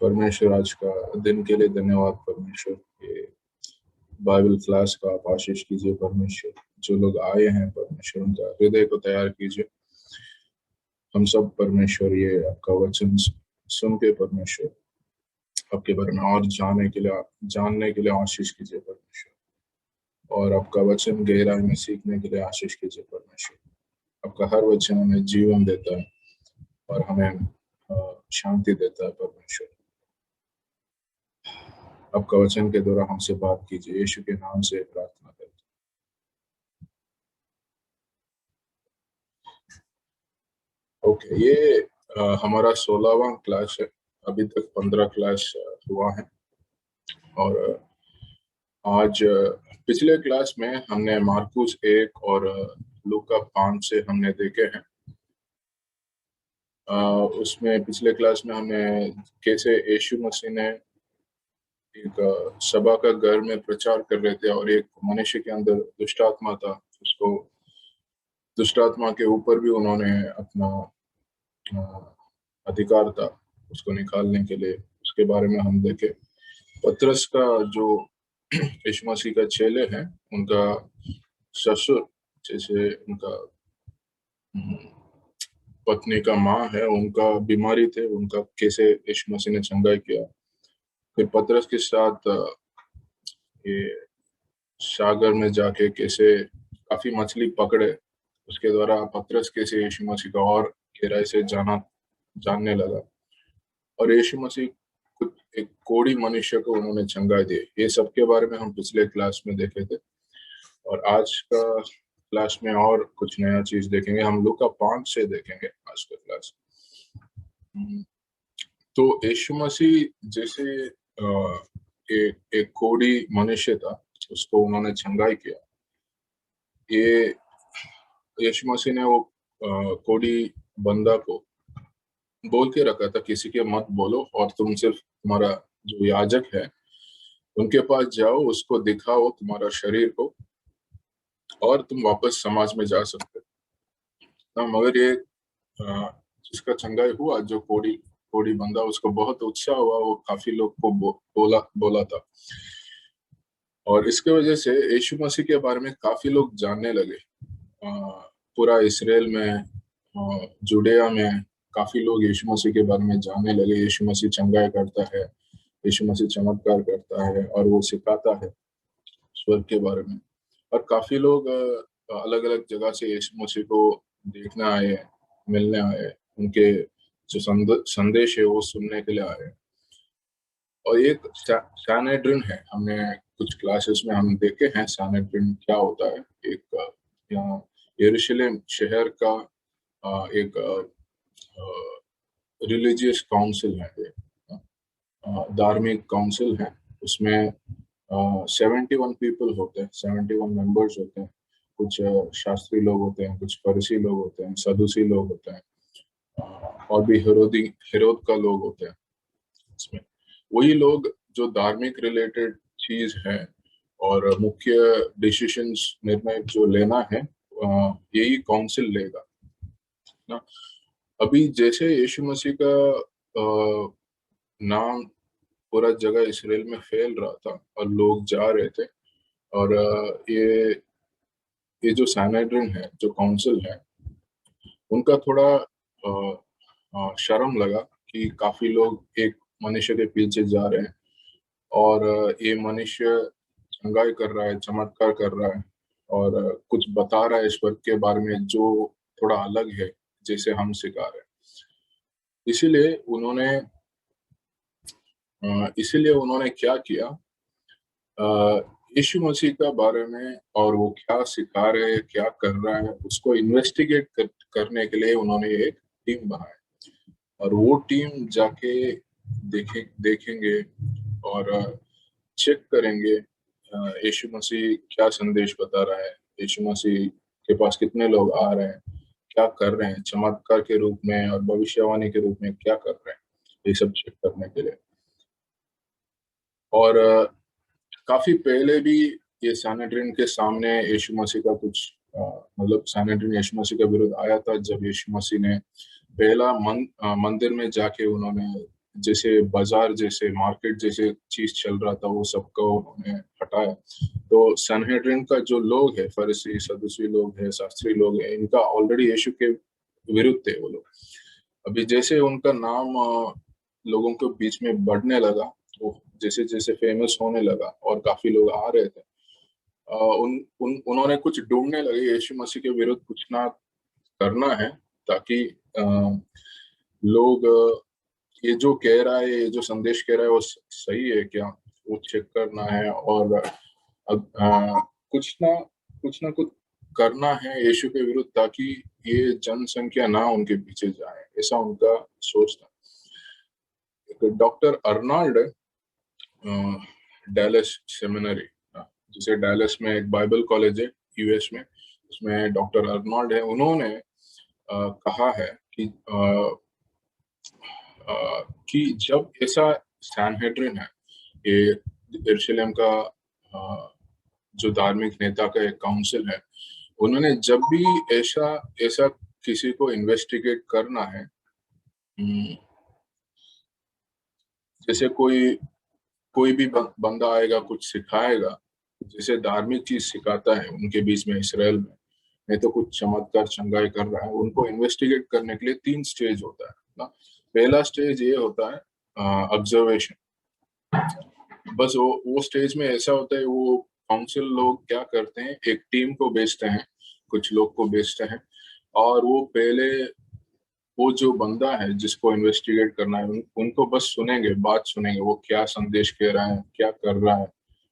परमेश्वर आज का दिन के लिए धन्यवाद परमेश्वर। ये बाइबल क्लास का आप आशीष कीजिए परमेश्वर। जो लोग आए हैं परमेश्वर उनका हृदय को तैयार कीजिए। हम सब परमेश्वर ये आपका वचन सुन के परमेश्वर आपके बारे में और जानने के लिए आशीष कीजिए परमेश्वर। और आपका वचन गहराई में सीखने के लिए आशीष कीजिए परमेश्वर। आपका हर वचन हमें जीवन देता है और हमें शांति देता है परमेश्वर। आपका वचन के द्वारा हमसे बात कीजिए, यीशु के नाम से प्रार्थना करते हैं। ओके, ये हमारा 16वां क्लास है। अभी तक 15 क्लास हुआ है और आज पिछले क्लास में हमने मार्कुस 1 और लूका 5 से हमने देखे हैं। उसमें पिछले क्लास में हमने कैसे यीशु मसीह ने एक सभा का घर में प्रचार कर रहे थे और एक मनुष्य के अंदर दुष्ट आत्मा था, उसको दुष्ट आत्मा के ऊपर भी उन्होंने अपना अधिकार था उसको निकालने के लिए। उसके बारे में हम देखे। पतरस का जो यीशु मसीह का चेले हैं, उनका ससुर जैसे उनका पत्नी का माँ है, उनका बीमारी थे, उनका कैसे यीशु मसीह ने चंगाई किया। फिर पतरस के साथ ये सागर में जाके कैसे काफी मछली पकड़े, उसके द्वारा पतरस कैसे यीशु मसीह का और गहराई से जानने लगा। और यीशु मसीह कुछ एक कोढ़ी मनुष्य को उन्होंने चंगाई दी। ये सब के बारे में हम पिछले क्लास में देखे थे और आज का क्लास में और कुछ नया चीज देखेंगे। हम लूका 5 से देखेंगे आज का क्लास। तो यीशु मसीह जैसे एक कोढ़ी मनुष्य था, उसको उन्होंने चंगाई किया। ये यीशु मसीह ने वो कोढ़ी बंदा को बोल के रखा था, किसी के मत बोलो और तुम सिर्फ तुम्हारा जो याजक है उनके पास जाओ, उसको दिखाओ तुम्हारा शरीर को और तुम वापस समाज में जा सकते हो। मगर ये जिसका चंगाई हुआ, जो कोढ़ी बंदा, उसको बहुत उत्साह हुआ। वो काफी लोग को बोला था और इसके वजह से यीशु मसीह के बारे में काफी लोग जानने लगे। पूरा इस्राएल में, जुडिया में काफी लोग यीशु मसीह के बारे में जानने लगे। यीशु मसीह चंगाई करता है, यीशु मसीह चमत्कार करता है और वो सिखाता है स्वर्ग के बारे में। और काफी लोग अलग अलग जगह से यीशु मसीह को देखने आए, मिलने आए, उनके जो संदेश है वो सुनने के लिए आए। और एक सैनेड्रिन है, हमने कुछ क्लासेस में हम देखे हैं सैनेड्रिन क्या होता है। एक यहाँ यरूशलेम शहर का एक रिलीजियस काउंसिल है, धार्मिक काउंसिल है। उसमें 71 पीपल होते हैं, 71 मेंबर्स होते हैं। कुछ शास्त्री लोग होते हैं, कुछ फरीसी लोग होते हैं, सदूसी लोग होते हैं, और भी हेरोद का लोग होते हैं। इसमें वही लोग जो धार्मिक रिलेटेड चीज है और मुख्य डिसीजंस, निर्णय जो लेना है, यही काउंसिल लेगा ना। अभी जैसे यीशु मसीह का नाम पूरा जगह इसराइल में फैल रहा था और लोग जा रहे थे, और ये जो सैनेड्रिन है, जो काउंसिल है, उनका थोड़ा शर्म लगा कि काफी लोग एक मनुष्य के पीछे जा रहे हैं और ये मनुष्य चंगाई कर रहा है, चमत्कार कर रहा है और कुछ बता रहा है ईश्वर के बारे में जो थोड़ा अलग है जैसे हम सिखा रहे हैं। इसीलिए उन्होंने क्या किया, यीशु मसीह का बारे में और वो क्या सिखा रहे हैं, क्या कर रहा है, उसको इन्वेस्टिगेट करने के लिए उन्होंने एक टीम बनाया। और वो टीम जाके देखेंगे और चेक करेंगे यीशु मसीह क्या संदेश बता रहा है, यीशु मसीह के पास कितने लोग आ रहे हैं, क्या कर रहे हैं, चमत्कार के रूप में और भविष्यवाणी के रूप में क्या कर रहे हैं, ये सब चेक करने के लिए। और काफी पहले भी ये सैनेड्रिन के सामने यीशु मसीह का कुछ मतलब सैनेड्रिन यीशु मसीह के विरुद्ध आया था, जब यीशु मसीह ने पहला मंदिर में जाके उन्होंने जैसे बाजार जैसे मार्केट जैसे चीज चल रहा था वो सबको उन्होंने हटाया। तो सनहेड्रिन का जो लोग है, फरीसी सदूसी लोग हैं, शास्त्री लोग हैं, इनका ऑलरेडी यीशु के विरुद्ध थे वो लोग। अभी जैसे उनका नाम लोगों के बीच में बढ़ने लगा, वो जैसे जैसे फेमस होने लगा और काफी लोग आ रहे थे, उन्होंने कुछ ढूंढने लगे यीशु मसीह के विरुद्ध कुछ ना करना है, ताकि लोग ये जो कह रहा है, ये जो संदेश कह रहा है वो सही है क्या, वो चेक करना है। और कुछ ना कुछ करना है यीशु के विरुद्ध, ताकि ये जनसंख्या ना उनके पीछे जाए, ऐसा उनका सोच था। डॉक्टर अर्नाल्ड डैलस सेमिनरी, जिसे डैलस में एक बाइबल कॉलेज है यूएस में, उसमें डॉक्टर अर्नाल्ड है। उन्होंने कहा है कि जब ऐसा सैनहेड्रिन है, ये यरूशलेम का जो धार्मिक नेता का एक काउंसिल है, उन्होंने जब भी ऐसा ऐसा किसी को इन्वेस्टिगेट करना है, जैसे कोई कोई भी बंदा आएगा कुछ सिखाएगा, जैसे धार्मिक चीज सिखाता है उनके बीच में इसराइल में, नहीं तो कुछ चमत्कार चंगाई कर रहा है, उनको इन्वेस्टिगेट करने के लिए 3 स्टेज होता है ना। पहला स्टेज ये होता है ऑब्जर्वेशन। बस वो स्टेज में ऐसा होता है, वो काउंसिल लोग क्या करते हैं, एक टीम को भेजते हैं, कुछ लोग को भेजते हैं, और वो पहले वो जो बंदा है जिसको इन्वेस्टिगेट करना है उनको बस सुनेंगे, बात सुनेंगे, वो क्या संदेश कह रहा है, क्या कर रहा है,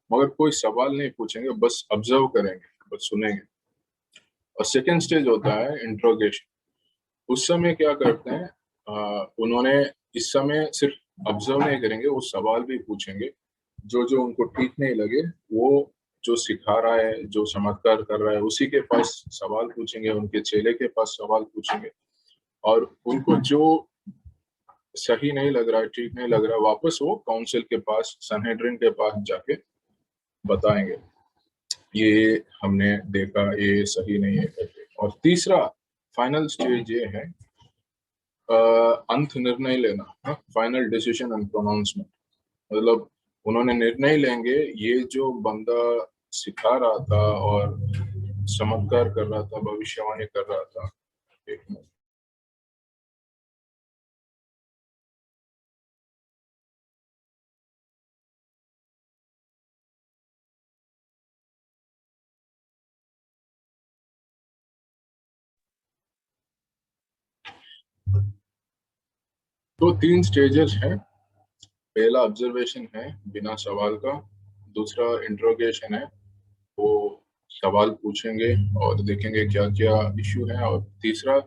मगर कोई सवाल नहीं पूछेंगे, बस ऑब्जर्व करेंगे, बस सुनेंगे। और सेकेंड स्टेज होता है इंट्रोगेशन। उस समय क्या करते हैं, उन्होंने इस समय सिर्फ ऑब्जर्व नहीं करेंगे, वो सवाल भी पूछेंगे, जो जो उनको ठीक नहीं लगे, वो जो सिखा रहा है, जो चमत्कार कर रहा है, उसी के पास सवाल पूछेंगे, उनके चेले के पास सवाल पूछेंगे, और उनको जो सही नहीं लग रहा है, ठीक नहीं लग रहा है, वापस वो काउंसिल के पास, सनहेड्रिन के पास जाके बताएंगे, ये हमने देखा, ये सही नहीं है करके। और तीसरा फाइनल स्टेज ये है अंत निर्णय लेना, फाइनल डिसीजन एंड प्रोनाउंसमेंट। मतलब उन्होंने निर्णय लेंगे, ये जो बंदा सिखा रहा था और चमत्कार कर रहा था, भविष्यवाणी कर रहा था, एक मिनट, तो 3 स्टेजेस हैं। पहला ऑब्जर्वेशन है बिना सवाल का, दूसरा इंट्रोगेशन है, वो सवाल पूछेंगे और देखेंगे क्या क्या इश्यू है, और तीसरा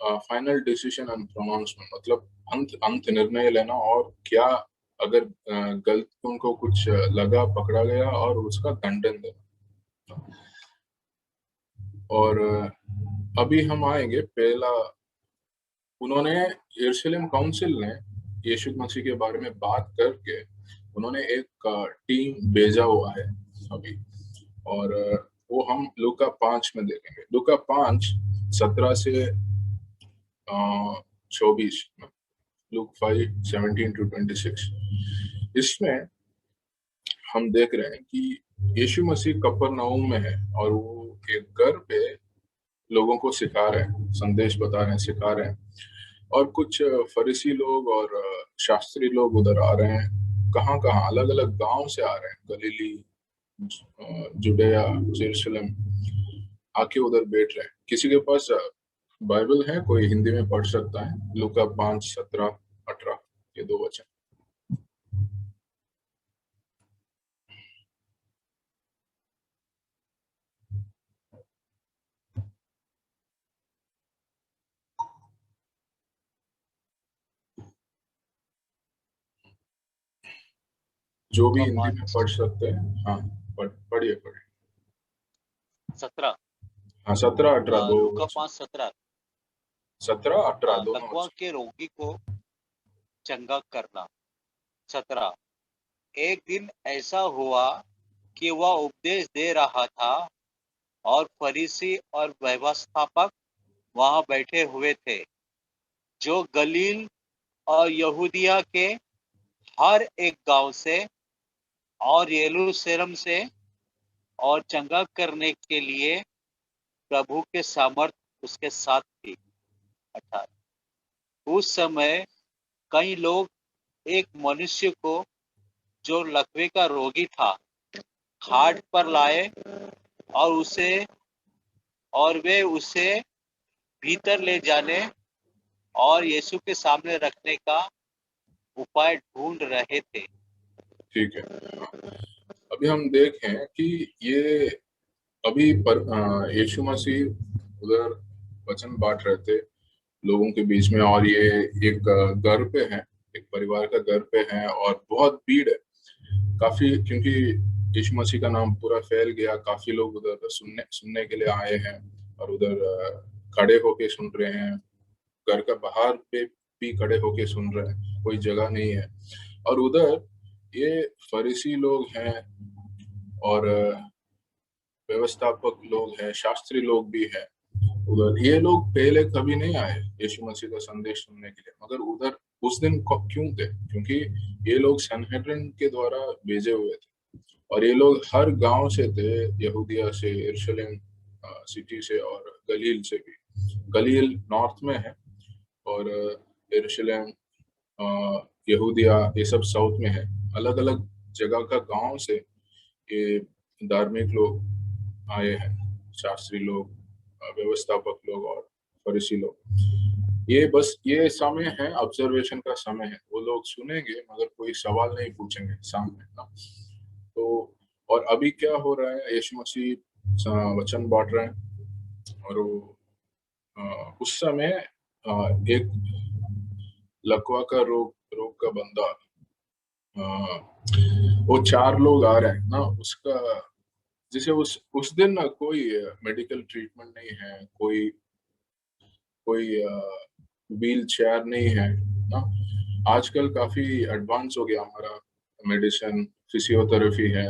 फाइनल डिसीजन एंड प्रोनाउंसमेंट, मतलब अंत अंत निर्णय लेना, और क्या अगर गलत उनको कुछ लगा, पकड़ा गया, और उसका दंडन देना। और अभी हम आएंगे पहला, उन्होंने यरूशलेम काउंसिल ने यीशु मसीह के बारे में बात करके उन्होंने एक टीम भेजा हुआ है अभी, और वो हम लूका 5 में देखेंगे, लूका 5 17 से 24 में, लूक 5 17 to 26। इसमें हम देख रहे हैं कि यीशु मसीह कफरनहूम में है, और वो एक घर पे लोगों को सिखा रहे हैं, संदेश बता रहे हैं, सिखा रहे हैं, और कुछ फरीसी लोग और शास्त्री लोग उधर आ रहे हैं, कहाँ कहाँ अलग अलग गांव से आ रहे हैं, गलीली, जुडेया, जेरूशलेम, आके उधर बैठ रहे हैं। किसी के पास बाइबल है, कोई हिंदी में पढ़ सकता है, लूका 5 17 18, ये 2 वचन। जो भी लूका हिंदी में 5 पढ़ सकते हैं, हाँ, पढ़िए पढ़िए। 17। हाँ, 17 18 दो लूका वचन। 5:17। 17 18 दोनों लकवा वचन। के रोगी को चंगा करना। 17। एक दिन ऐसा हुआ कि वह उपदेश दे रहा था और फरीसी और व्यवस्थापक वहां बैठे हुए थे, जो गलील और यहूदिया के हर एक गांव से और यरूशलेम से और चंगा करने के लिए प्रभु के सामर्थ उसके साथ थी। 18 उस समय कई लोग एक मनुष्य को जो लकवे का रोगी था खाट पर लाए और वे उसे भीतर ले जाने और यीशु के सामने रखने का उपाय ढूंढ रहे थे। ठीक है। अभी हम देखें कि ये अभी यीशु मसीह उधर वचन बांट रहे थे लोगों के बीच में, और ये एक घर पे है, एक परिवार का घर पे है, और बहुत भीड़ है काफी, क्योंकि यीशु मसीह का नाम पूरा फैल गया। काफी लोग उधर सुनने सुनने के लिए आए हैं, और उधर खड़े होके सुन रहे हैं। घर का बाहर पे भी खड़े होके सुन रहे हैं, कोई जगह नहीं है। और उधर ये फरीसी लोग हैं और व्यवस्थापक लोग हैं, शास्त्री लोग भी हैं उधर। ये लोग पहले कभी नहीं आए यीशु मसीह का संदेश सुनने के लिए, मगर उधर उस दिन क्यों थे? क्योंकि ये लोग सनहेड्रिन के द्वारा भेजे हुए थे, और ये लोग हर गांव से थे, यहूदिया से, यरूशलेम सिटी से, और गलील से भी। गलील नॉर्थ में है, और यरूशलेम, यहूदिया, ये सब साउथ में है। अलग अलग जगह का गांव से ये धार्मिक लोग आए हैं, शास्त्री लोग, व्यवस्थापक लोग और फरीसी लोग। ये बस ये समय है, ऑब्जर्वेशन का समय है। वो लोग सुनेंगे मगर कोई सवाल नहीं पूछेंगे सामने ना। तो और अभी क्या हो रहा है, यीशु मसीह वचन बांट रहे हैं, और वो उस समय एक लकवा का रोग रोग का बंदा, वो 4 लोग आ रहे हैं ना उसका। जैसे उस दिन ना कोई मेडिकल ट्रीटमेंट नहीं है, कोई कोई व्हील चेयर नहीं है ना। आजकल काफी एडवांस हो गया हमारा मेडिसिन, फिजियोथेरेपी है,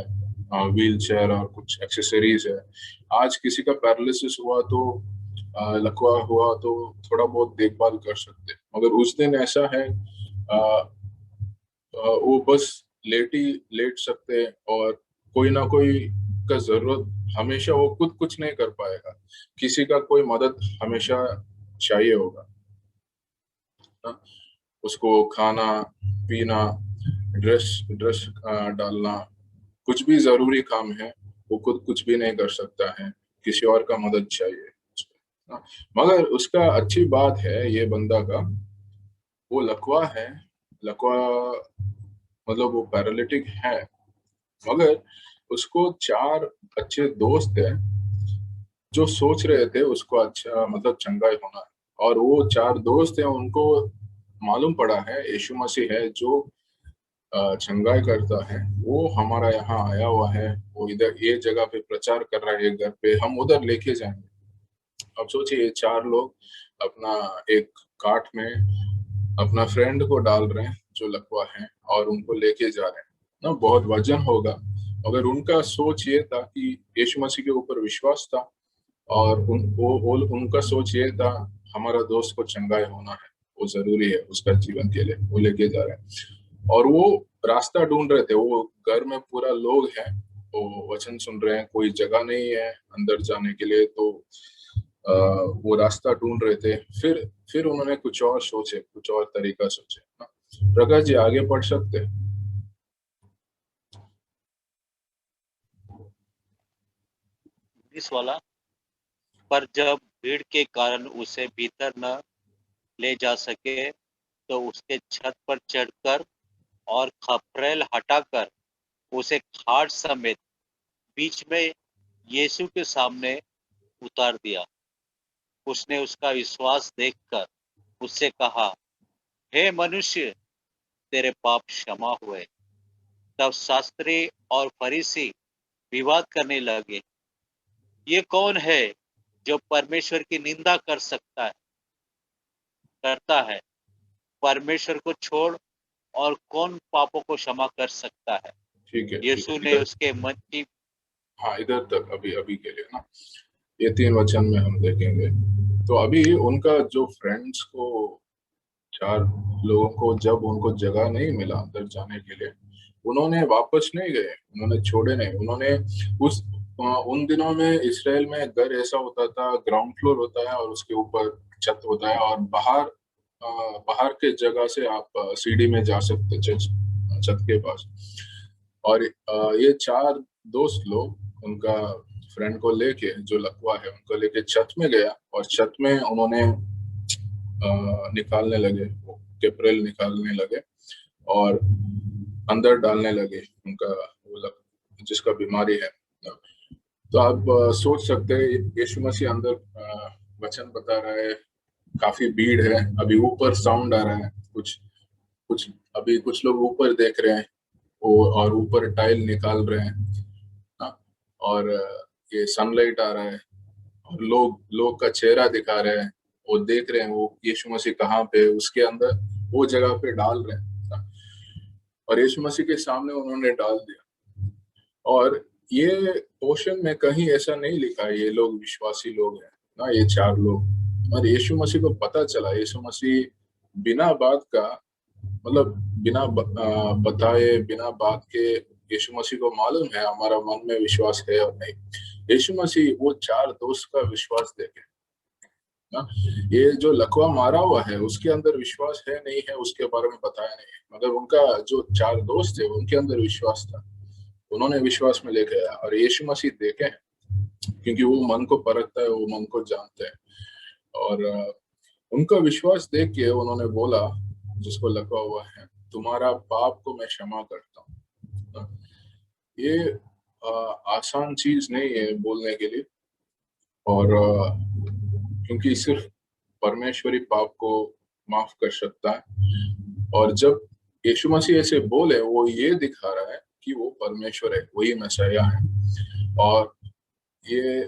व्हील चेयर और कुछ एक्सेसरीज है। आज किसी का पैरालिसिस हुआ तो, लकवा हुआ तो थोड़ा बहुत देखभाल कर सकते, मगर उस दिन ऐसा है, वो बस लेट सकते हैं, और कोई ना कोई का जरूरत हमेशा, वो खुद कुछ नहीं कर पाएगा, किसी का कोई मदद हमेशा चाहिए होगा ना। उसको खाना पीना, ड्रेस ड्रेस डालना, कुछ भी जरूरी काम है, वो खुद कुछ भी नहीं कर सकता है, किसी और का मदद चाहिए उसको ना। मगर उसका अच्छी बात है ये बंदा का, वो लकवा है। लकवा मतलब वो पैरालिटिक है, मगर उसको 4 अच्छे दोस्त हैं जो सोच रहे थे उसको अच्छा मतलब चंगाई होना है। और वो 4 दोस्त हैं, उनको मालूम पड़ा है यीशु मसीह है जो चंगाई करता है, वो हमारा यहाँ आया हुआ है, वो इधर ये जगह पे प्रचार कर रहा है, घर पे हम उधर लेके जाएंगे। अब सोचिए, ये 4 लोग अपना एक कार्ट में अपना फ्रेंड को डाल रहे हैं जो लकवा है, और उनको लेके जा रहे हैं ना। बहुत वजन होगा, मगर उनका सोच ये था कि यीशु मसीह के ऊपर विश्वास था, और उनका सोच ये था हमारा दोस्त को चंगाई होना है, वो जरूरी है उसका जीवन के लिए, वो लेके जा रहे हैं। और वो रास्ता ढूंढ रहे थे, वो घर में पूरा लोग हैं, वो वचन सुन रहे हैं, कोई जगह नहीं है अंदर जाने के लिए, तो वो रास्ता ढूंढ रहे थे। फिर उन्होंने कुछ और सोचे, कुछ और तरीका सोचे ना। प्रकाश जी आगे पढ़ सकते हैं। 19 वाला। पर जब भीड़ के कारण उसे भीतर न ले जा सके तो उसके छत पर चढ़कर और खपरेल हटाकर उसे खाट समेत बीच में यीशु के सामने उतार दिया। उसने उसका विश्वास देखकर उससे कहा, हे मनुष्य, तेरे पाप क्षमा हुए। तब शास्त्री और फरीसी विवाद करने लगे, ये कौन है जो परमेश्वर की निंदा करता है? परमेश्वर को छोड़ और कौन पापों को क्षमा कर सकता है? ठीक है, ठीक यीशु है, ने इधर। उसके मन की हाँ, इधर तक अभी अभी के लिए ना, ये 3 वचन में हम देखेंगे। तो अभी उनका जो फ्रेंड्स को 4 लोगों को जब उनको जगह नहीं मिला अंदर जाने के लिए, उन्होंने वापस नहीं गए, उन्होंने छोड़े नहीं। उन्होंने उस उन दिनों में इसराइल में घर ऐसा होता था, ग्राउंड फ्लोर होता है और उसके ऊपर छत होता है, और बाहर के जगह से आप सीढ़ी में जा सकते छत के पास। और ये 4 दोस्त लोग उनका फ्रेंड को लेके, जो लकवा है उनको लेके छत में गया, और छत में उन्होंने निकालने लगे, वो केपरेल निकालने लगे और अंदर डालने लगे उनका, जिसका बीमारी है। तो आप सोच सकते हैं यीशु मसीह अंदर वचन बता रहा है, काफी भीड़ है, अभी ऊपर साउंड आ रहा है, कुछ कुछ अभी कुछ लोग ऊपर देख रहे हैं, और ऊपर टाइल निकाल रहे हैं। हाँ, और ये सनलाइट आ रहा है, और लोग लोग का चेहरा दिखा रहे हैं, वो देख रहे हैं वो यीशु मसीह कहाँ पे, उसके अंदर वो जगह पे डाल रहे हैं। हाँ, और यीशु मसीह के सामने उन्होंने डाल दिया। और ये पोर्शन में कहीं ऐसा नहीं लिखा है ये लोग विश्वासी लोग हैं ना, ये 4 लोग। और यीशु मसीह को पता चला, यीशु मसीह बिना बात का, मतलब बिना बताए, बिना बात के, यीशु मसीह को मालूम है हमारा मन में विश्वास है और नहीं। यीशु मसीह वो 4 दोस्त का विश्वास देखे ना, ये जो लकवा मारा हुआ है उसके अंदर विश्वास है नहीं है उसके बारे में बताया नहीं है, मगर उनका जो 4 दोस्त थे उनके अंदर विश्वास था, उन्होंने विश्वास में लेके आया। और यीशु मसीह देखे हैं, क्योंकि वो मन को परखता है, वो मन को जानते हैं। और उनका विश्वास देख के उन्होंने बोला, जिसको लगा हुआ है, तुम्हारा पाप को मैं क्षमा करता हूँ। ये आसान चीज नहीं है बोलने के लिए, और क्योंकि सिर्फ परमेश्वरी पाप को माफ कर सकता है। और जब यीशु मसीह ऐसे बोले, वो ये दिखा रहा है कि वो परमेश्वर है, वही मैसिया है। और ये,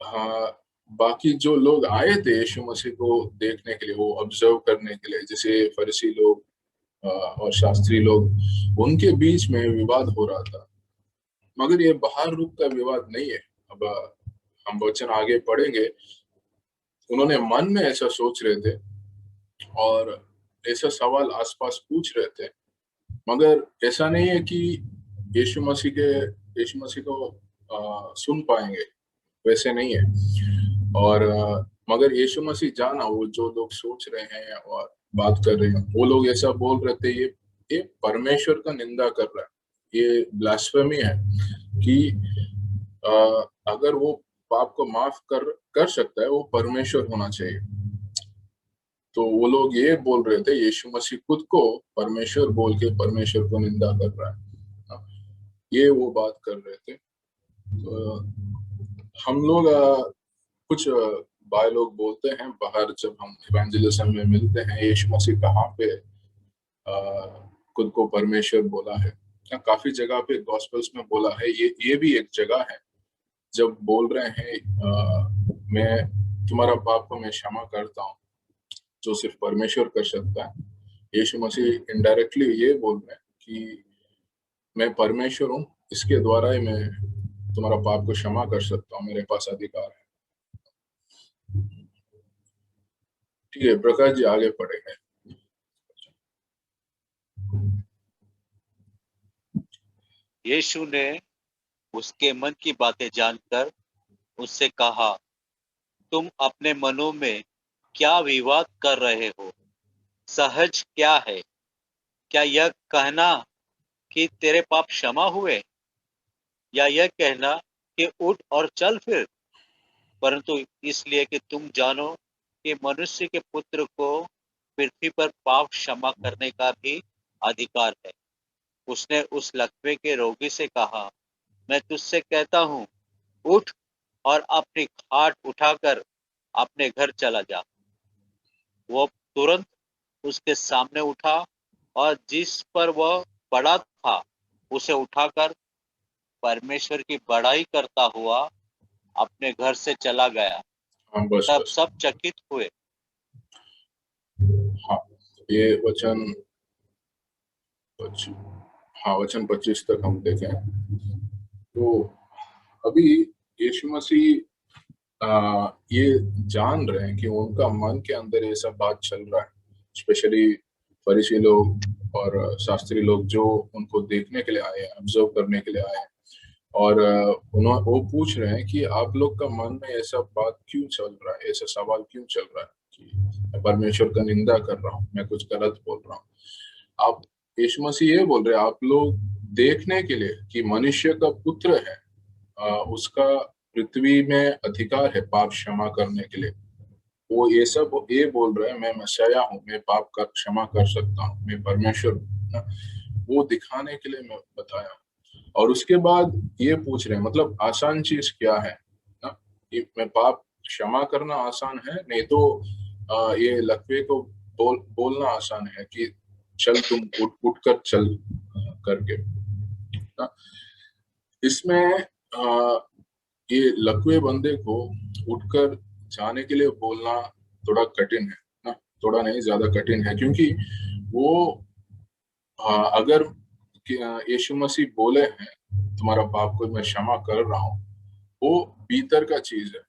हाँ, बाकी जो लोग आए थे यीशु मसीह को देखने के लिए, वो ऑब्जर्व करने के लिए, जैसे फरीसी लोग और शास्त्री लोग, उनके बीच में विवाद हो रहा था। मगर ये बाहर रूप का विवाद नहीं है। अब हम वचन आगे पढ़ेंगे, उन्होंने मन में ऐसा सोच रहे थे और ऐसा सवाल आसपास पूछ रहे थे, मगर ऐसा नहीं है कि यीशु मसीह को सुन पाएंगे, वैसे नहीं है। और मगर यीशु मसीह जाना, वो जो लोग सोच रहे हैं और बात कर रहे हैं, वो लोग ऐसा बोल रहे थे, ये परमेश्वर का निंदा कर रहा है, ये ब्लास्फेमी है कि अगर वो पाप को माफ कर सकता है, वो परमेश्वर होना चाहिए। तो वो लोग ये बोल रहे थे, यीशु मसीह खुद को परमेश्वर बोल के परमेश्वर को निंदा कर रहा है, ये वो बात कर रहे थे। तो हम लोग कुछ भाई लोग बोलते हैं बाहर, जब हम इवेंजलिज्म में मिलते हैं, यीशु मसीह कहाँ पे खुद को परमेश्वर बोला है। काफी जगह पे गॉस्पेल्स में बोला है, ये भी एक जगह है जब बोल रहे हैं मैं तुम्हारा पाप को मैं क्षमा करता हूँ, जो सिर्फ परमेश्वर कर सकता है। यीशु मसीह इनडायरेक्टली ये बोल रहे हैं कि मैं परमेश्वर हूँ, इसके द्वारा ही मैं तुम्हारा पाप को क्षमा कर सकता हूँ, मेरे पास अधिकार है। ठीक है प्रकाश जी, आगे पढ़ेंगे। यीशु ने उसके मन की बातें जानकर उससे कहा, तुम अपने मनों में क्या विवाद कर रहे हो? सहज क्या है? क्या यह कहना कि तेरे पाप क्षमा हुए, या यह कहना कि उठ और चल फिर? परंतु इसलिए कि तुम जानो कि मनुष्य के पुत्र को पृथ्वी पर पाप क्षमा करने का भी अधिकार है। उसने उस लकवे के रोगी से कहा, मैं तुझसे कहता हूँ, उठ और अपनी खाट उठाकर अपने घर चला जा। वो तुरंत उसके सामने उठा, और जिस पर वह पड़ा था उसे उठाकर परमेश्वर की बड़ाई करता हुआ अपने घर से चला गया। हाँ, बस तब बस। सब चकित हुए। हाँ, ये वचन हाँ, वचन 25 तक हम देखें तो अभी यीशु मसीह ये जान रहे हैं कि उनका मन के अंदर ये सब बात चल रहा है। स्पेशली फरीसी लोग और शास्त्री लोग जो उनको देखने के लिए आए हैं, ऑब्जर्व करने के लिए आए हैं, और वो पूछ रहे हैं कि आप लोग का मन में ऐसा बात क्यों चल रहा है, ऐसा सवाल क्यों चल रहा है कि मैं परमेश्वर का निंदा कर रहा हूँ, मैं कुछ गलत बोल रहा हूँ। आप यीशु मसीह ये बोल रहे हैं, आप लोग देखने के लिए कि मनुष्य का पुत्र है, उसका पृथ्वी में अधिकार है पाप क्षमा करने के लिए। वो ये बोल रहे हैं, मैं मसीहा हूँ, मैं पाप का क्षमा कर सकता हूँ, मैं परमेश्वर हूँ ना। वो दिखाने के लिए मैं बताया। और उसके बाद ये पूछ रहे हैं, मतलब आसान चीज क्या है ना, कि मैं पाप क्षमा करना आसान है, नहीं तो ये लकवे को बोलना आसान है कि चल तुम उठ कर चल करके ना। इसमें ये लकवे बंदे को उठकर जाने के लिए बोलना थोड़ा कठिन है ना, थोड़ा नहीं ज्यादा कठिन है, क्योंकि वो अगर यीशु मसीह बोले हैं तुम्हारा पाप को मैं क्षमा कर रहा हूँ, वो भीतर का चीज है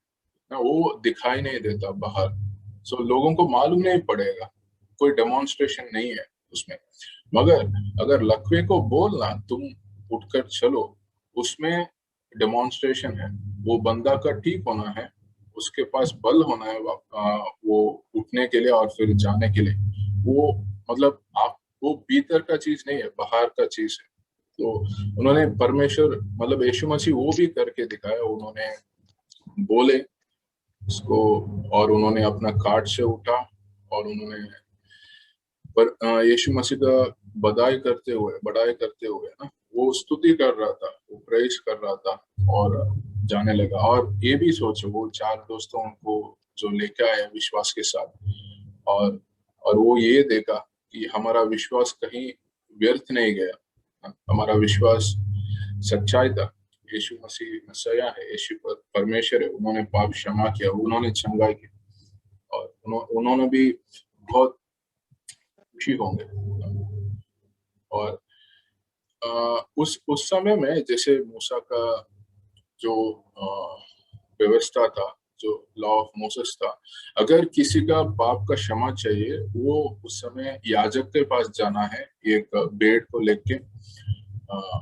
ना, वो दिखाई नहीं देता बाहर। सो लोगों को मालूम नहीं पड़ेगा, कोई डेमोन्स्ट्रेशन नहीं है उसमें। मगर अगर लकवे को बोलना तुम उठकर चलो, उसमें डेमोन्स्ट्रेशन है, वो बंदा का ठीक होना है, उसके पास बल होना है वो उठने के लिए और फिर जाने के लिए। वो मतलब आप, वो भीतर का चीज नहीं है, बाहर का चीज है। तो उन्होंने परमेश्वर मतलब यीशु मसीह वो भी करके दिखाया, उन्होंने बोले उसको, और उन्होंने अपना कार्ड से उठा, और उन्होंने पर यीशु मसीह का बड़ाई करते हुए ना, वो स्तुति कर रहा था, वो प्रेज कर रहा था और जाने लगा। और ये भी सोचो, वो चार दोस्तों को जो लेके आए विश्वास के साथ, और वो ये देखा कि हमारा विश्वास कहीं व्यर्थ नहीं गया, हमारा विश्वास सच्चाई था। यीशु मसीह मसीहा है, यीशु परमेश्वर है, उन्होंने पाप क्षमा किया, उन्होंने चंगाई की, और उन्होंने भी बहुत खुशी होंगे। और उस समय में जैसे मूसा का जो व्यवस्था था, जो लॉ ऑफ मोसेस था, अगर किसी का पाप का क्षमा चाहिए, वो उस समय याजक के पास जाना है एक बेड़ को लेके,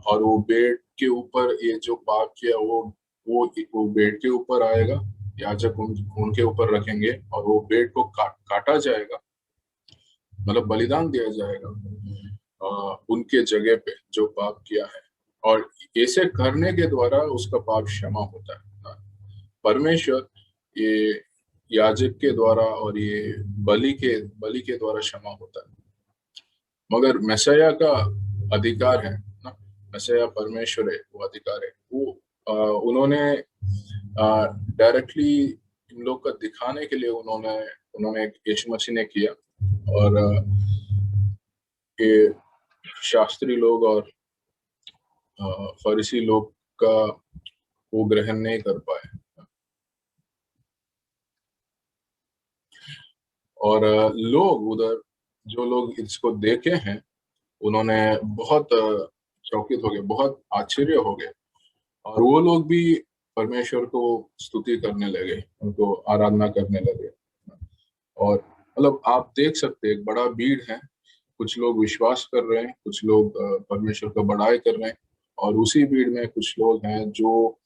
और वो बेड़ के ऊपर ये जो पाप किया वो बेड़ के ऊपर आएगा, याजक उनके ऊपर रखेंगे, और वो बेड़ को काटा जाएगा, मतलब बलिदान दिया जाएगा उनके जगह पे जो पाप किया है। और ऐसे करने के द्वारा उसका पाप क्षमा होता है। परमेश्वर ये याजक के द्वारा और ये बलि के द्वारा क्षमा होता है। मगर मैसिया का अधिकार है ना, मैसिया परमेश्वर है, वो अधिकार है, वो उन्होंने डायरेक्टली इन लोग का दिखाने के लिए उन्होंने यीशु मसीह ने किया। और ये शास्त्री लोग और फरीसी लोग का वो ग्रहण नहीं कर पाए। और लोग उधर जो लोग इसको देखे हैं, उन्होंने बहुत चौकित हो गए, बहुत आश्चर्य हो गए, और वो लोग भी परमेश्वर को स्तुति करने लगे, उनको आराधना करने लगे। और मतलब आप देख सकते हैं, एक बड़ा भीड़ है, कुछ लोग विश्वास कर रहे हैं, कुछ लोग परमेश्वर का बड़ाई कर रहे हैं, और उसी भीड़ में कुछ लोग हैं जो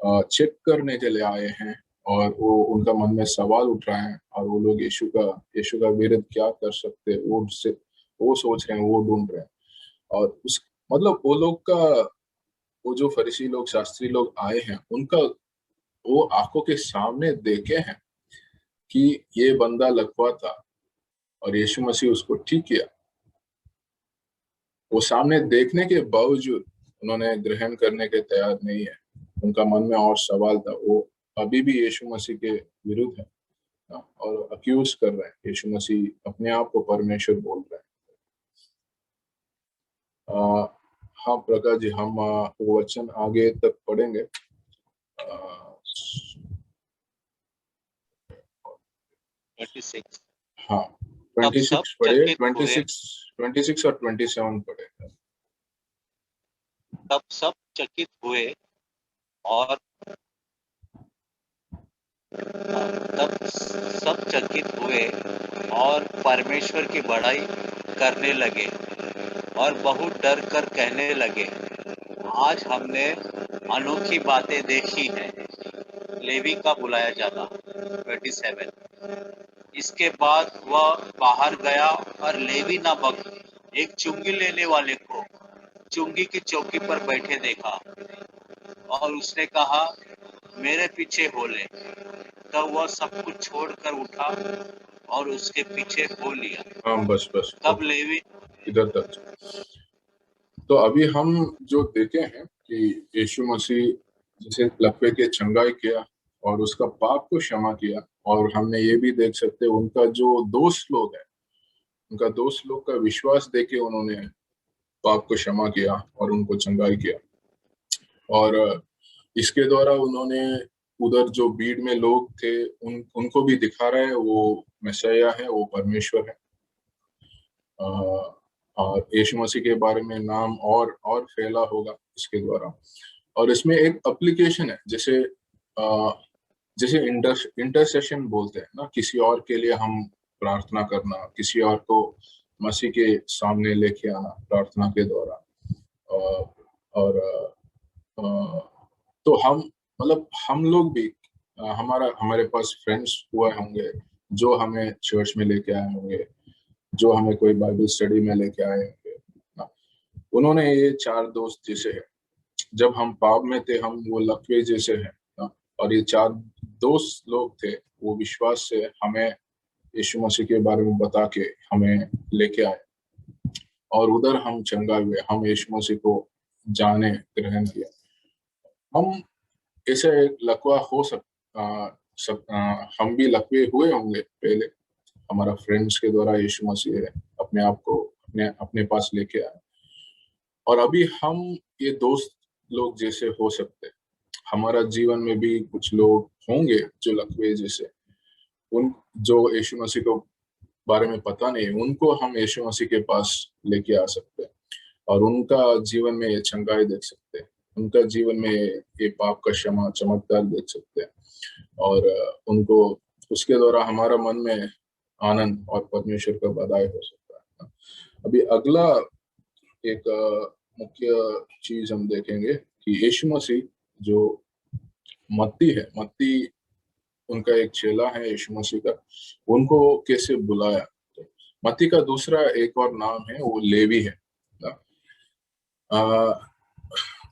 चेक करने के लिए आए हैं, और वो उनका मन में सवाल उठ रहा है, और वो लोग यीशु का विरोध क्या कर सकते हैं, वो सोच रहे हैं, वो ढूंढ रहे हैं। और उस मतलब वो लोग का, वो जो फरीसी लोग शास्त्री लोग आए हैं, उनका वो आंखों के सामने देखे हैं कि ये बंदा लकवा था और यीशु मसीह उसको ठीक किया। वो सामने देखने के बावजूद उन्होंने ग्रहण करने के तैयार नहीं है, उनका मन में और सवाल था, वो अभी भी यीशु मसीह के विरुद्ध है और अक्यूज कर रहे हैं, यीशु मसीह अपने आप को परमेश्वर बोल रहे हैं। हाँ प्रकाश जी, हम वो वचन आगे तक पढ़ेंगे। 26। हाँ, तब सब 26 पढ़े, चकित हुए 26 और 27 पढ़े। तब सब चकित हुए और तब सब चकित हुए और परमेश्वर की बड़ाई करने लगे और बहुत डर कर कहने लगे, आज हमने अनोखी बातें देखी हैं। लेवी का बुलाया जाता 27। इसके बाद वह बाहर गया और लेवी नामक एक चुंगी लेने वाले को चुंगी की चौकी पर बैठे देखा और उसने कहा, मेरे पीछे हो ले। तब वह सब कुछ छोड़कर उठा और उसके पीछे हो लिया। हाँ, बस बस तब लेवी इधर तक। तो अभी हम जो देखे हैं कि यीशु मसीह जिसे लकवे के चंगाई किया और उसका पाप को क्षमा किया, और हमने ये भी देख सकते हैं उनका जो दोस्त लोग है, उनका दोस्त लोग का विश्वास देके उन्होंने पाप को क्षमा किया और उनको चंगाई किया। और इसके द्वारा उन्होंने उधर जो भीड़ में लोग थे उनको भी दिखा रहे हैं वो मैसिया है, वो परमेश्वर है। और यीशु मसीह के बारे में नाम और फैला होगा इसके द्वारा। और इसमें एक एप्लीकेशन है, जैसे जैसे इंटरसेशन बोलते हैं ना, किसी और के लिए हम प्रार्थना करना, किसी और को मसीह के सामने लेके आना प्रार्थना के द्वारा। और तो हम मतलब हम लोग भी हमारे पास फ्रेंड्स हुए होंगे जो हमें चर्च में लेके आए होंगे, जो हमें कोई बाइबल स्टडी में लेके आए होंगे ना। उन्होंने ये चार दोस्त जैसे है, जब हम पाप में थे हम वो लकवे जैसे हैं ना। और ये चार दोस्त लोग थे, वो विश्वास से हमें यीशु मसीह के बारे में बता के हमें लेके आए, और उधर हम चंगा हुए, हम यीशु मसीह को जाने, ग्रहण किया। हम ऐसे लकवा हो हम भी लकवे हुए होंगे पहले, हमारा फ्रेंड्स के द्वारा यीशु मसीह अपने आप को अपने पास लेके आए, और अभी हम ये दोस्त लोग जैसे हो सकते हैं। हमारा जीवन में भी कुछ लोग होंगे जो लकवे जैसे, उन जो यीशु मसीह को बारे में पता नहीं, उनको हम यीशु मसीह के पास लेके आ सकते हैं और उनका जीवन में ये चंगाई देख सकते हैं, उनका जीवन में ये पाप का क्षमा चमत्कार देख सकते हैं, और उनको उसके द्वारा हमारा मन में आनंद और परमेश्वर का बधाई हो सकता है। अभी अगला एक मुख्य चीज हम देखेंगे कि यीशु मसीह जो मत्ती है, मत्ती उनका एक चेला है यीशु मसीह का, उनको कैसे बुलाया। तो मत्ती का दूसरा एक और नाम है वो लेवी है ना।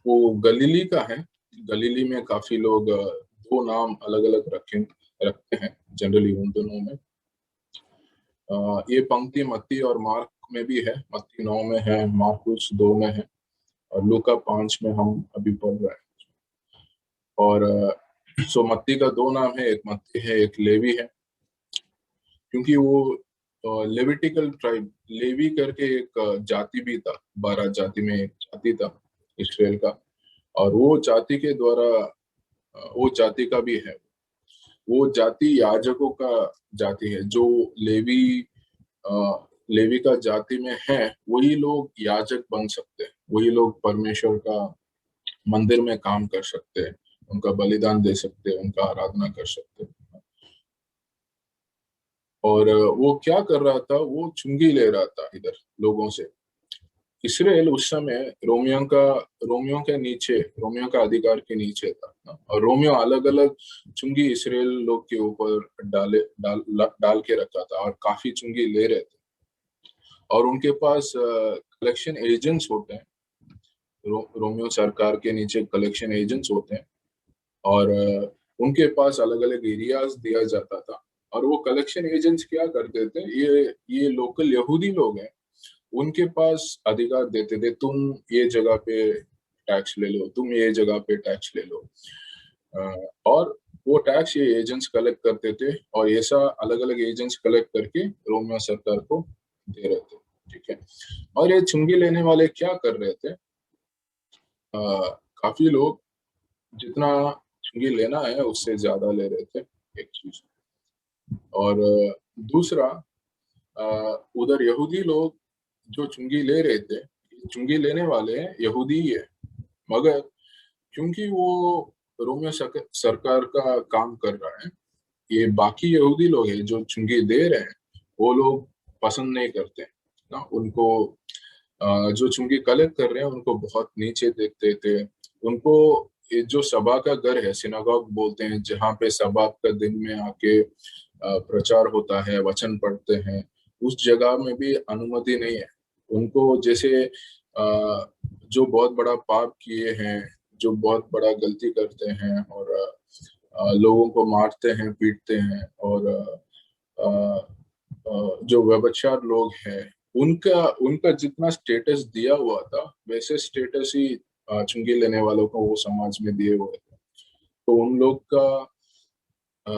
वो गलीली का है। गलीली में काफी लोग दो नाम अलग अलग रखते हैं जनरली उन दोनों में। ये पंक्ति मत्ती और मार्क में भी है, मत्ती 9 में है, मार्कुस 2 में है, और लूका 5 में हम अभी पढ़ रहे हैं। और सो मत्ती का दो नाम है, एक मत्ती है एक लेवी है, क्योंकि वो लेविटिकल ट्राइब, लेवी करके एक जाति भी था, 12 जाति में एक जाति था इसराइल का, और वो जाति के द्वारा वो जाति का भी है, वो जाति याजकों का जाति है। जो लेवी लेवी का जाति में है वही लोग याजक बन सकते हैं, वही लोग परमेश्वर का मंदिर में काम कर सकते हैं, उनका बलिदान दे सकते हैं, उनका आराधना कर सकते हैं। और वो क्या कर रहा था, वो चुंगी ले रहा था इधर लोगों से। इसराइल उस समय रोमियो के नीचे, रोमियो का अधिकार के नीचे था ना। और रोमियो अलग अलग चुंगी इसराइल लोग के ऊपर डाल के रखा था, और काफी चुंगी ले रहे थे। और उनके पास कलेक्शन एजेंट्स होते हैं, रोमियो सरकार के नीचे कलेक्शन एजेंट्स होते हैं, और उनके पास अलग अलग एरियाज दिया जाता था। और वो कलेक्शन एजेंट्स क्या करते थे, ये लोकल यहूदी लोग हैं, उनके पास अधिकार देते थे, तुम ये जगह पे टैक्स ले लो, तुम ये जगह पे टैक्स ले लो। और वो टैक्स ये एजेंट्स कलेक्ट करते थे, और ऐसा अलग अलग एजेंट्स कलेक्ट करके रोमियो सरकार को दे रहे थे। ठीक है। और ये चुंगी लेने वाले क्या कर रहे थे, काफी लोग जितना चुंगी लेना है उससे ज्यादा ले रहे थे, एक चीज। और दूसरा, उधर यहूदी लोग जो चुंगी ले रहे थे, चुंगी लेने वाले यहूदी ही है, मगर क्योंकि वो रोमियो सरकार का काम कर रहा है, ये बाकी यहूदी लोग हैं जो चुंगी दे रहे हैं, वो लोग पसंद नहीं करते ना। उनको जो चुंगी कलेक्ट कर रहे हैं उनको बहुत नीचे देखते थे। उनको ये जो सभा का घर है, सिनागॉग बोलते हैं, जहाँ पे सभा का दिन में आके प्रचार होता है, वचन पढ़ते हैं, उस जगह में भी अनुमति नहीं है उनको। जैसे जो बहुत बड़ा पाप किए हैं, जो बहुत बड़ा गलती करते हैं और लोगों को मारते हैं, पीटते हैं, और जो व्यभिचार लोग हैं, उनका उनका जितना स्टेटस दिया हुआ था वैसे स्टेटस ही चुंगी लेने वालों को वो समाज में दिए हुए थे। तो उन लोग का अ,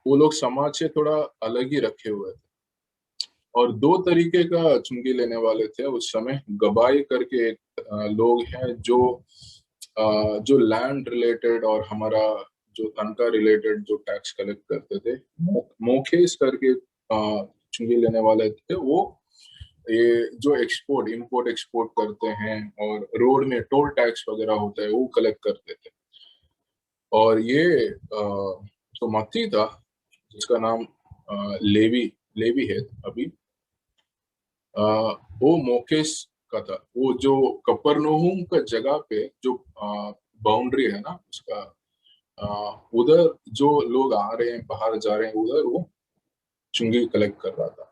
वो लोग समाज से थोड़ा अलग ही रखे हुए थे। और दो तरीके का चुंगी लेने वाले थे उस समय। गबाई करके एक लोग हैं जो लैंड रिलेटेड और हमारा जो तनखा रिलेटेड जो टैक्स कलेक्ट करते थे। मोखेस करके चुंगी लेने वाले थे वो, ये जो एक्सपोर्ट इंपोर्ट एक्सपोर्ट करते हैं और रोड में टोल टैक्स वगैरह होता है वो कलेक्ट करते थे। और ये जो मत्ती था जिसका नाम लेवी लेवी है अभी, अ, वो मोकेश का था। वो जो कफरनहूम का जगह पे जो बाउंड्री है ना उसका, उधर जो लोग आ रहे हैं, बाहर जा रहे हैं, उधर वो चुंगी कलेक्ट कर रहा था।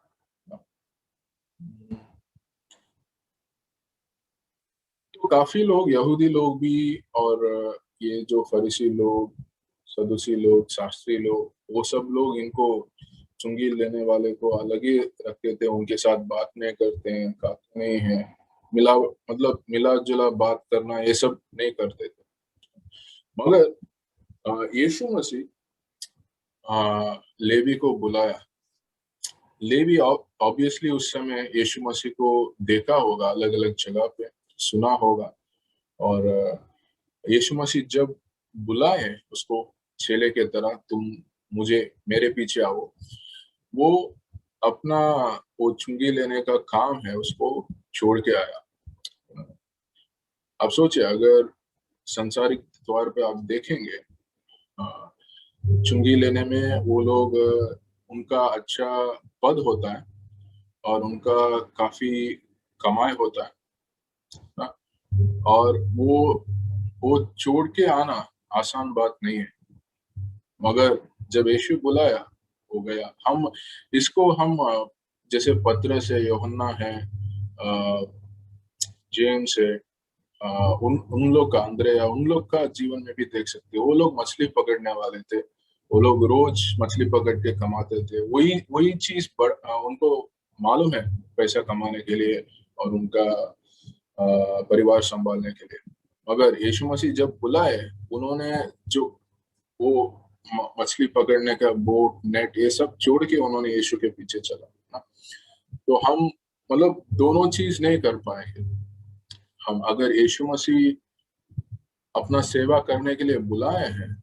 तो काफी लोग, यहूदी लोग भी, और ये जो फरीसी लोग, सदुसी लोग, शास्त्री लोग, वो सब लोग इनको चुंगी लेने वाले को अलग ही रखते थे। उनके साथ बात नहीं करते हैं, खाते नहीं है, मिला मतलब मिला जुला बात करना ये सब नहीं करते थे। मगर यीशु मसीह लेवी को बुलाया। लेवी ऑब्वियसली उस समय यीशु मसीह को देखा होगा अलग अलग जगह पे, सुना होगा। और यीशु मसीह जब बुलाए उसको चेले के तरह, तुम मुझे मेरे पीछे आओ, वो अपना वो चुंगी लेने का काम है उसको छोड़ के आया। अब सोचिए, अगर संसारिक तौर पे आप देखेंगे, चुंगी लेने में वो लोग उनका अच्छा पद होता है और उनका काफी कमाई होता है ना। और वो छोड़ के आना आसान बात नहीं है। मगर जब यीशु बुलाया, हो गया। हम इसको हम जैसे पतरस है, यूहन्ना है, जेम्स है, उन उन लोग का, अंद्रेया, उन लोग का जीवन में भी देख सकते हो। वो लोग मछली पकड़ने वाले थे, वो लोग रोज मछली पकड़ के कमाते थे। वही वही चीज उनको मालूम है, पैसा कमाने के लिए और उनका परिवार संभालने के लिए। मगर यीशु मसीह जब बुलाए, उन्होंने जो वो मछली पकड़ने का बोट, नेट, ये सब छोड़ के उन्होंने यीशु के पीछे चला ना। तो हम मतलब दोनों चीज नहीं कर पाएंगे। हम अगर यीशु मसीह अपना सेवा करने के लिए बुलाए हैं,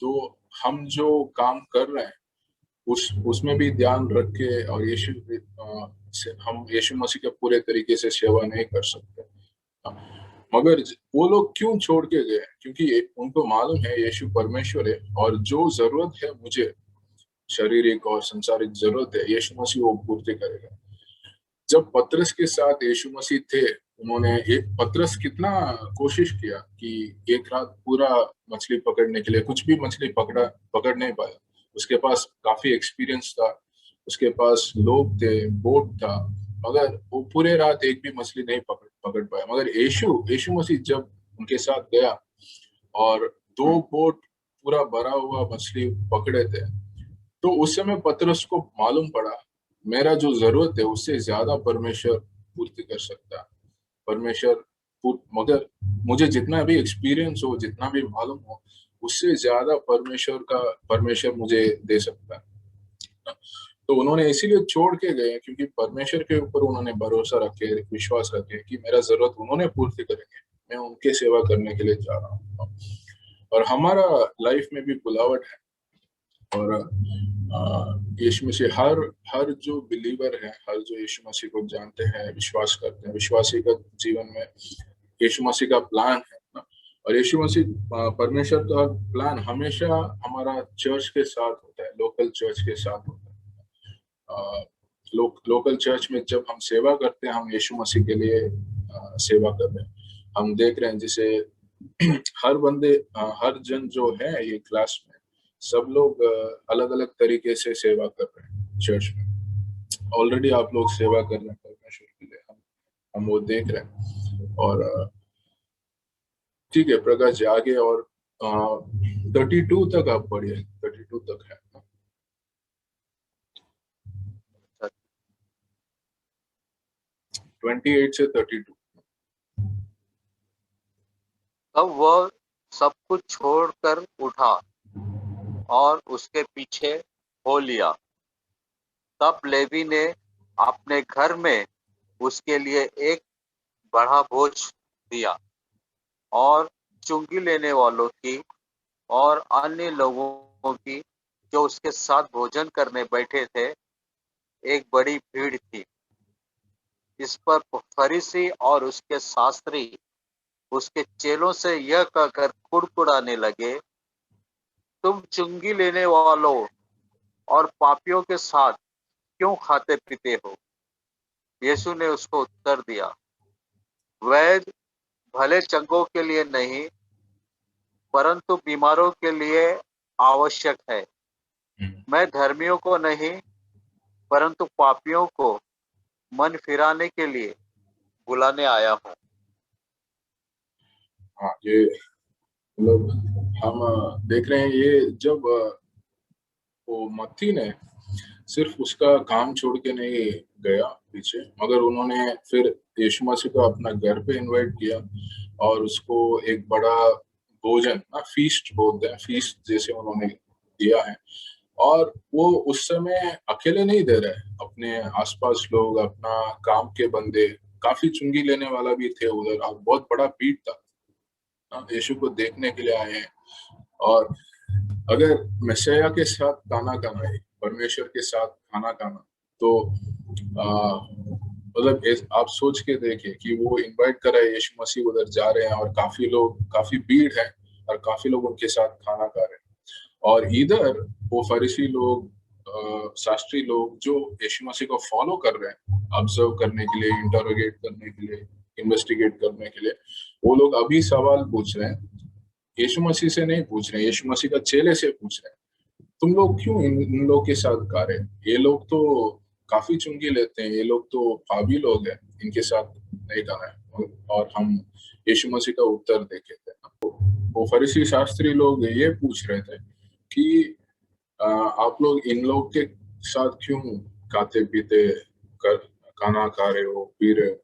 तो हम जो काम कर रहे हैं उसमें भी ध्यान रख के, और हम यीशु मसीह के पूरे तरीके से सेवा नहीं कर सकते। मगर वो लोग क्यों छोड़ के गए? क्योंकि उनको मालूम है यीशु परमेश्वर है, और जो जरूरत है मुझे, शारीरिक और संसारिक जरूरत है, यीशु मसीह वो पूर्ति करेगा। जब पतरस के साथ यीशु मसीह थे, उन्होंने एक पतरस कितना कोशिश किया कि एक रात पूरा मछली पकड़ने के लिए, कुछ भी मछली पकड़ नहीं पाया। उसके पास काफी एक्सपीरियंस था, उसके पास लोग थे, बोट था, मगर वो पूरे रात एक भी मछली नहीं पकड़ पाया। मगर यीशु यीशु मसीह जब उनके साथ गया और दो बोट पूरा भरा हुआ मछली पकड़े थे, तो उस समय पतरस को मालूम पड़ा, मेरा जो जरूरत है उससे ज्यादा परमेश्वर पूर्ति कर सकता है। परमेश्वर मगर मुझे जितना भी एक्सपीरियंस हो, जितना भी मालूम हो, उससे ज्यादा परमेश्वर मुझे दे सकता है। तो उन्होंने इसीलिए छोड़ के गए, क्योंकि परमेश्वर के ऊपर उन्होंने भरोसा रखे, विश्वास रखे कि मेरा जरूरत उन्होंने पूर्ति करेंगे, मैं उनके सेवा करने के लिए जा रहा हूँ। और हमारा लाइफ में भी बुलावट है। और यीशु मसीह हर हर जो बिलीवर है, हर जो यीशु मसीह को जानते हैं, विश्वास करते हैं, विश्वासी का जीवन में यीशु मसीह का प्लान है ना। और यीशु मसीह परमेश्वर का प्लान हमेशा हमारा चर्च के साथ होता है, लोकल चर्च के साथ होता है। लोकल चर्च में जब हम सेवा करते हैं, हम यीशु मसीह के लिए सेवा कर रहे हैं। हम देख रहे हैं जैसे हर बंदे हर जन जो है ये क्लास में, सब लोग अलग अलग तरीके से सेवा कर रहे हैं चर्च में। ऑलरेडी आप लोग सेवा कर रहे हैं परमेश्वर के लिए, हम वो देख रहे हैं। और ठीक है प्रकाश जी, आगे और 32 तक आप पढ़िए, 32 तक है। 28 से 32। तब वह सब कुछ छोड़कर उठा और उसके पीछे हो लिया। तब लेवी ने अपने घर में उसके लिए एक बड़ा भोज दिया और चुंगी लेने वालों की और अन्य लोगों की जो उसके साथ भोजन करने बैठे थे एक बड़ी भीड़ थी। इस पर फरीसी और उसके शास्त्री उसके चेलों से यह कहकर कुड़कुड़ाने लगे, तुम चुंगी लेने वालों और पापियों के साथ क्यों खाते पीते हो? यीशु ने उसको उत्तर दिया, वैद्य भले चंगों के लिए नहीं परंतु बीमारों के लिए आवश्यक है। मैं धर्मियों को नहीं परंतु पापियों को मन फिराने के लिए बुलाने आया हूँ। हाँ, ये मतलब हम देख रहे हैं ये जब वो मत्ती ने सिर्फ उसका काम छोड़ के नहीं गया पीछे, मगर उन्होंने फिर यीशु मसीह को अपना घर पे इनवाइट किया और उसको एक बड़ा भोजन ना, फीस्ट बोलते हैं, फीस्ट जैसे उन्होंने दिया है। और वो उस समय अकेले नहीं दे रहे, अपने आसपास लोग, अपना काम के बंदे, काफी चुंगी लेने वाला भी थे उधर और बहुत बड़ा भीड़ था यीशु को देखने के लिए आए हैं। और अगर मैसेया के साथ खाना खाना है, परमेश्वर के साथ खाना खाना, तो मतलब आप सोच के देखिए कि वो इनवाइट कर रहे हैं, यीशु मसीह उधर जा रहे हैं और काफी लोग, काफी भीड़ है और काफी लोग उनके साथ खाना खा रहे हैं। और इधर वो फरीसी लोग, शास्त्री लोग जो यीशु मसीह को फॉलो कर रहे हैं, ऑब्जर्व करने के लिए, इंटरोगेट करने के लिए, इन्वेस्टिगेट करने के लिए, वो लोग अभी सवाल पूछ रहे हैं। यीशु मसीह से नहीं पूछ रहे, यीशु मसीह का चेले से पूछ रहे हैं, तुम लोग क्यों इन लोग के साथ खा रहे हैं? ये लोग तो काफी चुंगी लेते हैं, ये लोग तो पापी लोग हैं, इनके साथ नहीं खाना है। और हम यीशु मसीह का उत्तर देखे थे, वो फरीसी शास्त्री लोग ये पूछ रहे थे कि आप लोग इन लोग के साथ क्यों खाते पीते कर खाना खा रहे हो, पी रहे हो,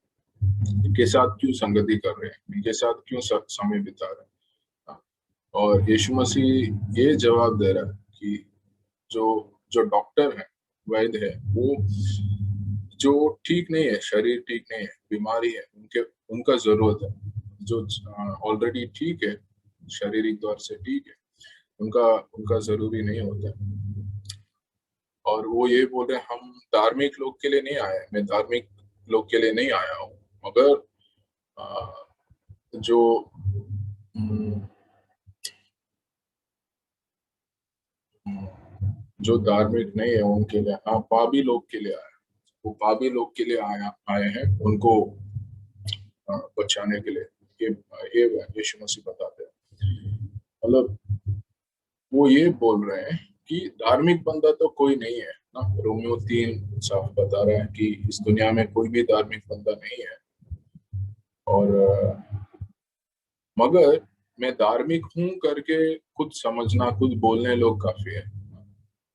इनके साथ क्यों संगति कर रहे हैं, इनके साथ क्यों समय बिता रहे हैं? और यीशु मसीह ये जवाब दे रहा है कि जो जो डॉक्टर है, वैद्य है, वो जो ठीक नहीं है, शरीर ठीक नहीं है, बीमारी है, उनका जरूरत है। जो ऑलरेडी ठीक है, शारीरिक तौर से ठीक है, उनका उनका जरूरी नहीं होता। और वो ये बोल रहे हैं, हम धार्मिक लोग के लिए नहीं आए, मैं धार्मिक लोग के लिए नहीं आया हूँ, मगर जो जो धार्मिक नहीं है उनके लिए, हाँ, पापी लोग के लिए आया। वो पापी लोग के लिए आए हैं, उनको बचाने के लिए। ये यीशु मसीह बताते हैं, मतलब वो ये बोल रहे हैं कि धार्मिक बंदा तो कोई नहीं है ना। रोमियो 3 साफ बता रहा है कि इस दुनिया में कोई भी धार्मिक बंदा नहीं है। और मगर मैं धार्मिक हूं करके खुद समझना, खुद बोलने लोग काफी है।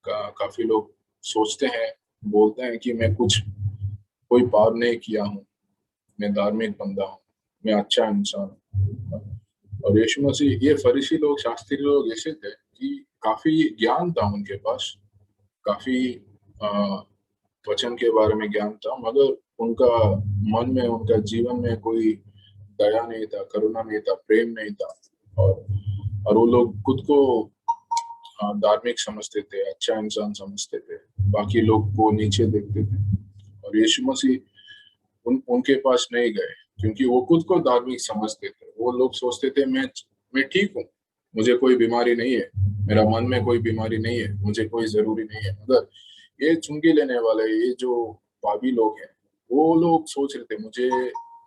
काफी लोग सोचते हैं, बोलते हैं कि मैं कुछ कोई पाप नहीं किया हूँ, मैं धार्मिक बंदा हूँ, मैं अच्छा इंसान हूँ। और यीशु मसीह, ये फरीसी लोग, शास्त्री लोग ऐसे थे कि काफी ज्ञान था उनके पास, काफी वचन के बारे में ज्ञान था, मगर उनका मन में, उनका जीवन में कोई दया नहीं था, करुणा नहीं था, प्रेम नहीं था। और और वो लोग खुद को धार्मिक समझते थे, अच्छा इंसान समझते थे, बाकी लोग को नीचे देखते थे। और यीशु मसीह उनके पास नहीं गए क्योंकि वो खुद को धार्मिक समझते थे। वो लोग सोचते थे मैं मैं ठीक हूँ, मुझे कोई बीमारी नहीं है, मेरा मन में कोई बीमारी नहीं है, मुझे कोई जरूरी नहीं है। मगर ये चुंगी लेने वाले, ये जो पापी लोग हैं, वो लोग सोच रहे थे मुझे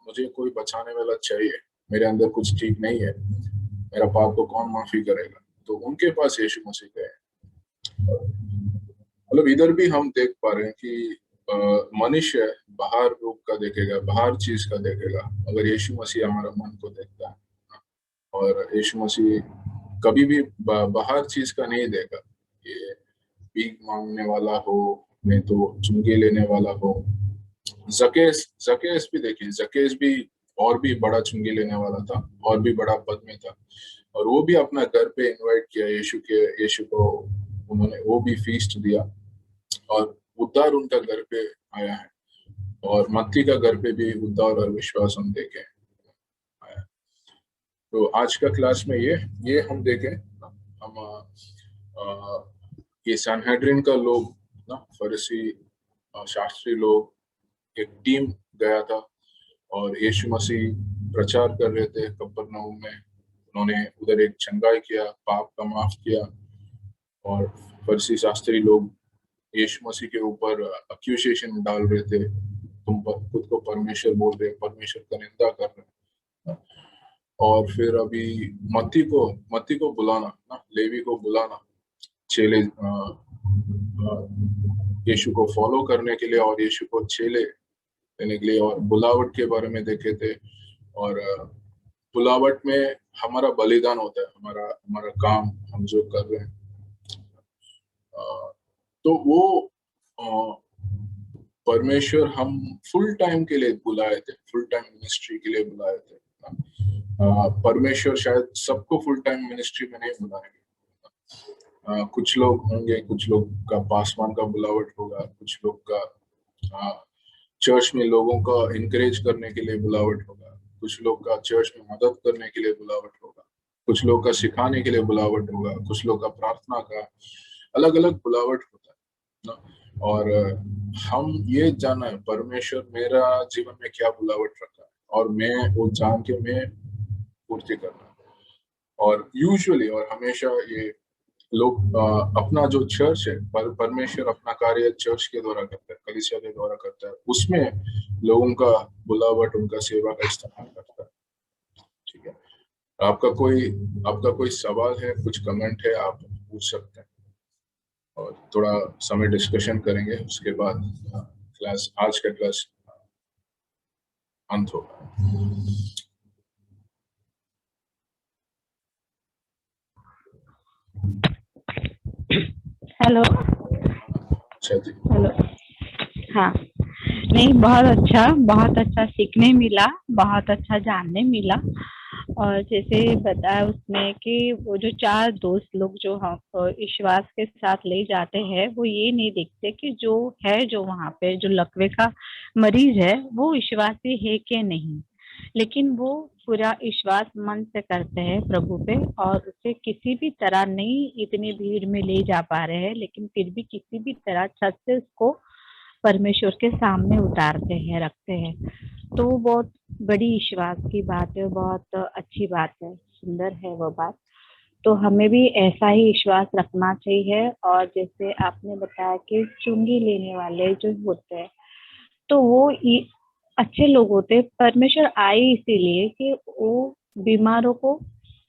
मुझे कोई बचाने वाला चाहिए, मेरे अंदर कुछ ठीक नहीं है, मेरा पाप को कौन माफी करेगा। तो उनके पास यीशु मसीह गए। मतलब इधर भी हम देख पा रहे हैं कि मनुष्य बाहर रूप का देखेगा, बाहर चीज का देखेगा, मगर यीशु मसीह हमारा मन को देखता है। और यीशु मसीह कभी भी बाहर चीज का नहीं देगा। ये भीख मांगने वाला हो, नहीं तो चुंगी लेने वाला हो। जकेस जकेस भी देखिए, जकेस भी और भी बड़ा चुंगी लेने वाला था, और भी बड़ा पद में था, और वो भी अपना घर पे इनवाइट किया यीशु को। उन्होंने वो भी फीस्ट दिया, और उद्धार उनका घर पे आया है। और मत्ती का घर पे भी उद्धार और विश्वास हम देखे आया। तो आज का क्लास में ये हम देखें, हम ये सनहेड्रिन का लोग ना, फरीसी शास्त्री लोग, एक टीम गया था और यीशु मसीह प्रचार कर रहे थे कफरनहूम में। उन्होंने उधर एक चंगाई किया, पाप का माफ किया, और फरीसी शास्त्री लोग यीशु मसीह के ऊपर अक्यूजेशन डाल रहे थे, तुम खुद को परमेश्वर बोल रहे, परमेश्वर का निंदा कर रहे। और फिर अभी मत्ती को बुलाना ना, लेवी को बुलाना, चेले यीशु को फॉलो करने के लिए और यीशु को चेले देने के लिए। और बुलावट के बारे में देखे थे, और बुलावट में हमारा बलिदान होता है, हमारा हमारा काम हम जो कर रहे हैं। तो वो परमेश्वर हम फुल टाइम के लिए बुलाए थे, फुल टाइम मिनिस्ट्री के लिए बुलाए थे। परमेश्वर शायद सबको फुल टाइम मिनिस्ट्री में नहीं बुलाएंगे। कुछ लोग होंगे, कुछ लोग का पासवान का बुलावट होगा, कुछ लोग का चर्च में लोगों का इनकरेज करने के लिए बुलावट होगा, कुछ लोग का चर्च में मदद करने के लिए बुलावट होगा, कुछ लोग का सिखाने के लिए बुलावट होगा, कुछ लोग का प्रार्थना का, अलग अलग बुलावट होता है ना। और हम ये जाना है परमेश्वर मेरा जीवन में क्या बुलावट रखा है, और मैं वो जान के मैं पूर्ति करना। और यूजुअली और हमेशा ये लोग अपना जो चर्च है, परमेश्वर अपना कार्य चर्च के द्वारा करता है, कलीसिया के द्वारा करता है, उसमें लोगों का बुलावट, उनका सेवा का इस्तेमाल करता है। ठीक है, आपका कोई सवाल है, कुछ कमेंट है, आप पूछ सकते हैं, और थोड़ा समय डिस्कशन करेंगे, उसके बाद क्लास, आज का क्लास अंत होगा। हेलो। अच्छा जी। हेलो। हाँ, नहीं, बहुत अच्छा सीखने मिला, बहुत अच्छा जानने मिला। और जैसे बताया उसमें कि वो जो 4 दोस्त लोग जो हम विश्वास के साथ ले जाते हैं, वो ये नहीं देखते कि जो वहाँ पे जो लकवे का मरीज है वो विश्वासी है कि नहीं, लेकिन वो पूरा विश्वास मन से करते हैं प्रभु पे, और उसे किसी भी तरह नहीं, इतनी भीड़ में ले जा पा रहे हैं लेकिन फिर भी किसी भी तरह छत से उसको परमेश्वर के सामने उतारते हैं, रखते हैं। तो वो बहुत बड़ी विश्वास की बात है, बहुत अच्छी बात है, सुंदर है वो बात। तो हमें भी ऐसा ही विश्वास रखना चाहिए। और जैसे आपने बताया कि चुंगी लेने वाले जो होते हैं, तो वो अच्छे लोग होते हैं। परमेश्वर आए इसीलिए कि वो बीमारों को,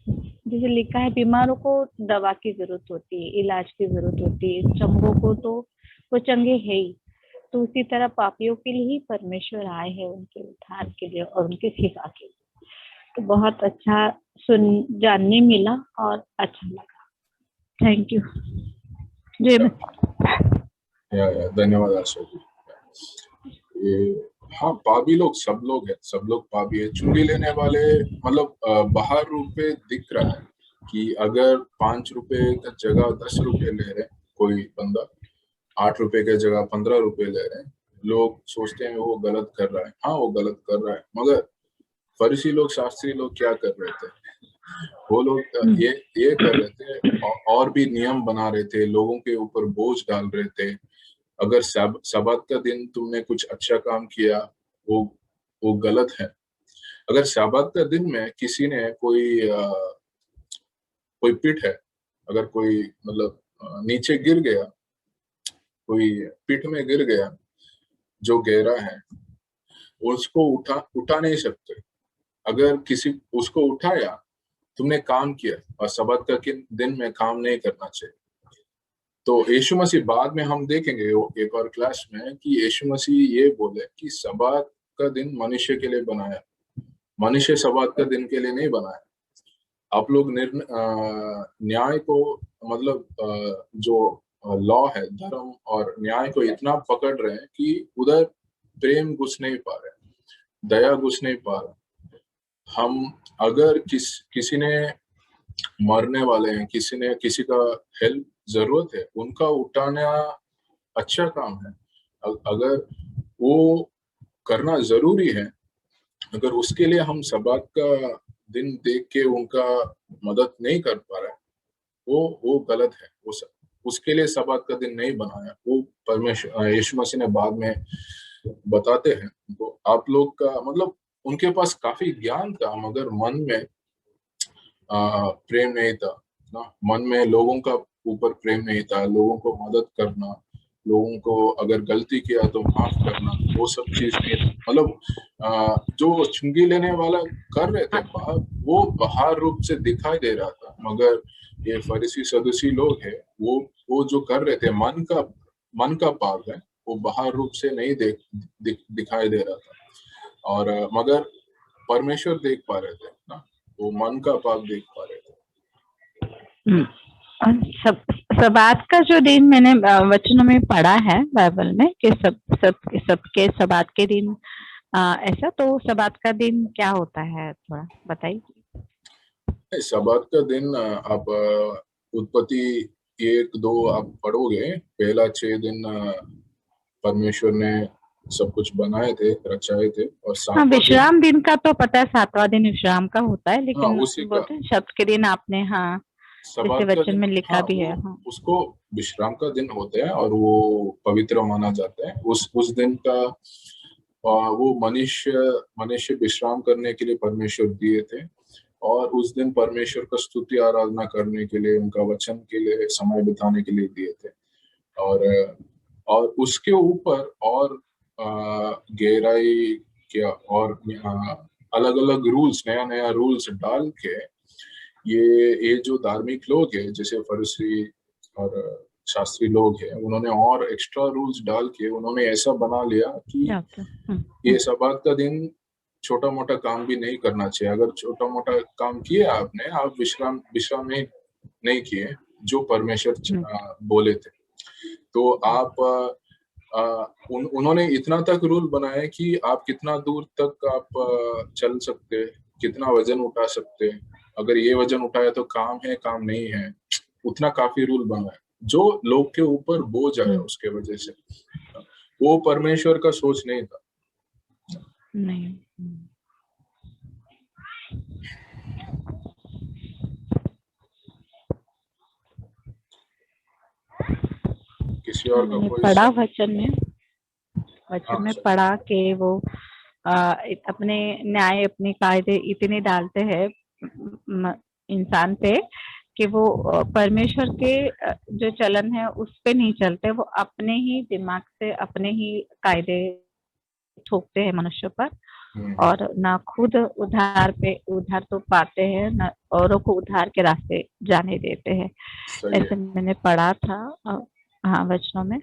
जैसे लिखा है, बीमारों को दवा की जरूरत होती है, इलाज की जरूरत होती है, चंगों को तो वो चंगे है ही। तो उसी तरह पापियों के लिए ही परमेश्वर आए हैं, उनके उद्धार के लिए और उनके सिवा के लिए। तो बहुत अच्छा जानने मिला और अच्छा लगा। Thank you. जय या धन्यवाद आशा जी। ये हाँ, पापी लोग सब लोग पापी है। चुंगी लेने वाले मतलब बाहर रूप पे दिख रहा है कि अगर 5 रुपए का जगह 10 रुपए ले रहे, कोई बंदा 8 रुपए के जगह 15 रुपए ले रहे हैं, लोग सोचते हैं वो गलत कर रहा है। हाँ, वो गलत कर रहा है, मगर फरीसी लोग, शास्त्री लोग क्या कर रहे थे? वो लोग ये कर रहे थे, और भी नियम बना रहे थे, लोगों के ऊपर बोझ डाल रहे थे। अगर सब्बात का दिन तुमने कुछ अच्छा काम किया, वो गलत है। अगर सब्बात का दिन में किसी ने कोई कोई पिट है, अगर कोई मतलब नीचे गिर गया, कोई पिट में गिर गया जो गहरा है, उसको उठा नहीं सकते। अगर किसी उसको उठाया, तुमने काम किया, और सब्बात का दिन में काम नहीं करना चाहिए। तो यीशु मसीह बाद में हम देखेंगे एक और क्लास में कि यीशु मसीह ये बोले कि सब्बात का दिन मनुष्य के लिए बनाया, मनुष्य सब्बात का दिन के लिए नहीं बनाया। आप लोग न्याय को मतलब जो लॉ है, धर्म और न्याय को इतना पकड़ रहे हैं कि उधर प्रेम घुस नहीं पा रहे, दया घुस नहीं पा रहा। हम अगर किसी ने मरने वाले हैं, किसी का हेल्प जरूरत है, उनका उठाना अच्छा काम है। अगर वो करना जरूरी है, अगर उसके लिए हम सब्बात का दिन देख के उनका मदद नहीं कर पा रहे, वो गलत है। उसके लिए सब्बात का दिन नहीं बनाया। वो परमेश्वर यीशु मसीह ने बाद में बताते हैं। तो आप लोग का मतलब उनके पास काफी ज्ञान था, मगर मन में प्रेम नहीं था ना। मन में लोगों का ऊपर प्रेम नहीं था, लोगों को मदद करना, लोगों को अगर गलती किया तो माफ करना, वो सब चीज नहीं था। मतलब जो चुंगी लेने वाला कर रहे थे बाहर, वो बाहर रूप से दिखाई दे रहा था, मगर ये फरीसी सदूसी लोग है, वो जो कर रहे थे मन का पाप है, वो बाहर रूप से नहीं दिखाई दे रहा था। और मगर परमेश्वर देख पा रहे थे ना, वो मन का पाप देख पा रहे थे। और सब्बात का जो दिन मैंने वचनों में पढ़ा है बाइबल में कि सबके सब्बात के दिन ऐसा, तो सब्बात का दिन क्या होता है, थोड़ा बताइए। सब्बात का दिन आप उत्पत्ति 1-2 आप पढ़ोगे, पहला 6 दिन परमेश्वर ने सब कुछ बनाए थे, रचाए थे, और हाँ, 7वां विश्राम दिन का तो पता है, 7वां दिन विश्राम का होता है, लेकिन उसी का बोलते हैं शब्द के दिन आपने, हाँ जैसे सब्बात का वचन दिन, में लिखा भी है। हाँ, उसको विश्राम का दिन होता है और वो पवित्र माना जाता है। उस दिन का वो मनुष्य विश्राम करने के लिए परमेश्वर दिए थे, और उस दिन परमेश्वर का स्तुति आराधना करने के लिए, उनका वचन के लिए समय बिताने के लिए दिए थे। और उसके ऊपर और गहराई क्या और अलग अलग रूल्स, नया नया रूल्स डाल के ये जो धार्मिक लोग हैं, जैसे फरीसी और शास्त्री लोग हैं, उन्होंने और एक्स्ट्रा रूल्स डाल के उन्होंने ऐसा बना लिया कि ये सब्बात का दिन छोटा मोटा काम भी नहीं करना चाहिए। अगर छोटा मोटा काम किया आपने, आप विश्राम नहीं किए जो परमेश्वर बोले थे, तो आप उन्होंने इतना तक रूल बनाया कि आप कितना दूर तक आप चल सकते, कितना वजन उठा सकते, अगर ये वजन उठाया तो काम है, काम नहीं है, उतना काफी रूल बनाया जो लोग के ऊपर बोझ आया उसके वजह से। वो परमेश्वर का सोच नहीं था। नहीं। किसी और का कोई पढ़ा वचन में पढ़ा कि वो अपने न्याय, अपने कायदे इतने डालते हैं इंसान पे कि वो परमेश्वर के जो चलन है उस पे नहीं चलते, वो अपने ही दिमाग से अपने ही कायदे थोपते हैं मनुष्य पर, और ना खुद उद्धार तो पाते हैं, ना औरों को उद्धार के रास्ते जाने देते हैं। ऐसे मैंने पढ़ा था हाँ वचनों में।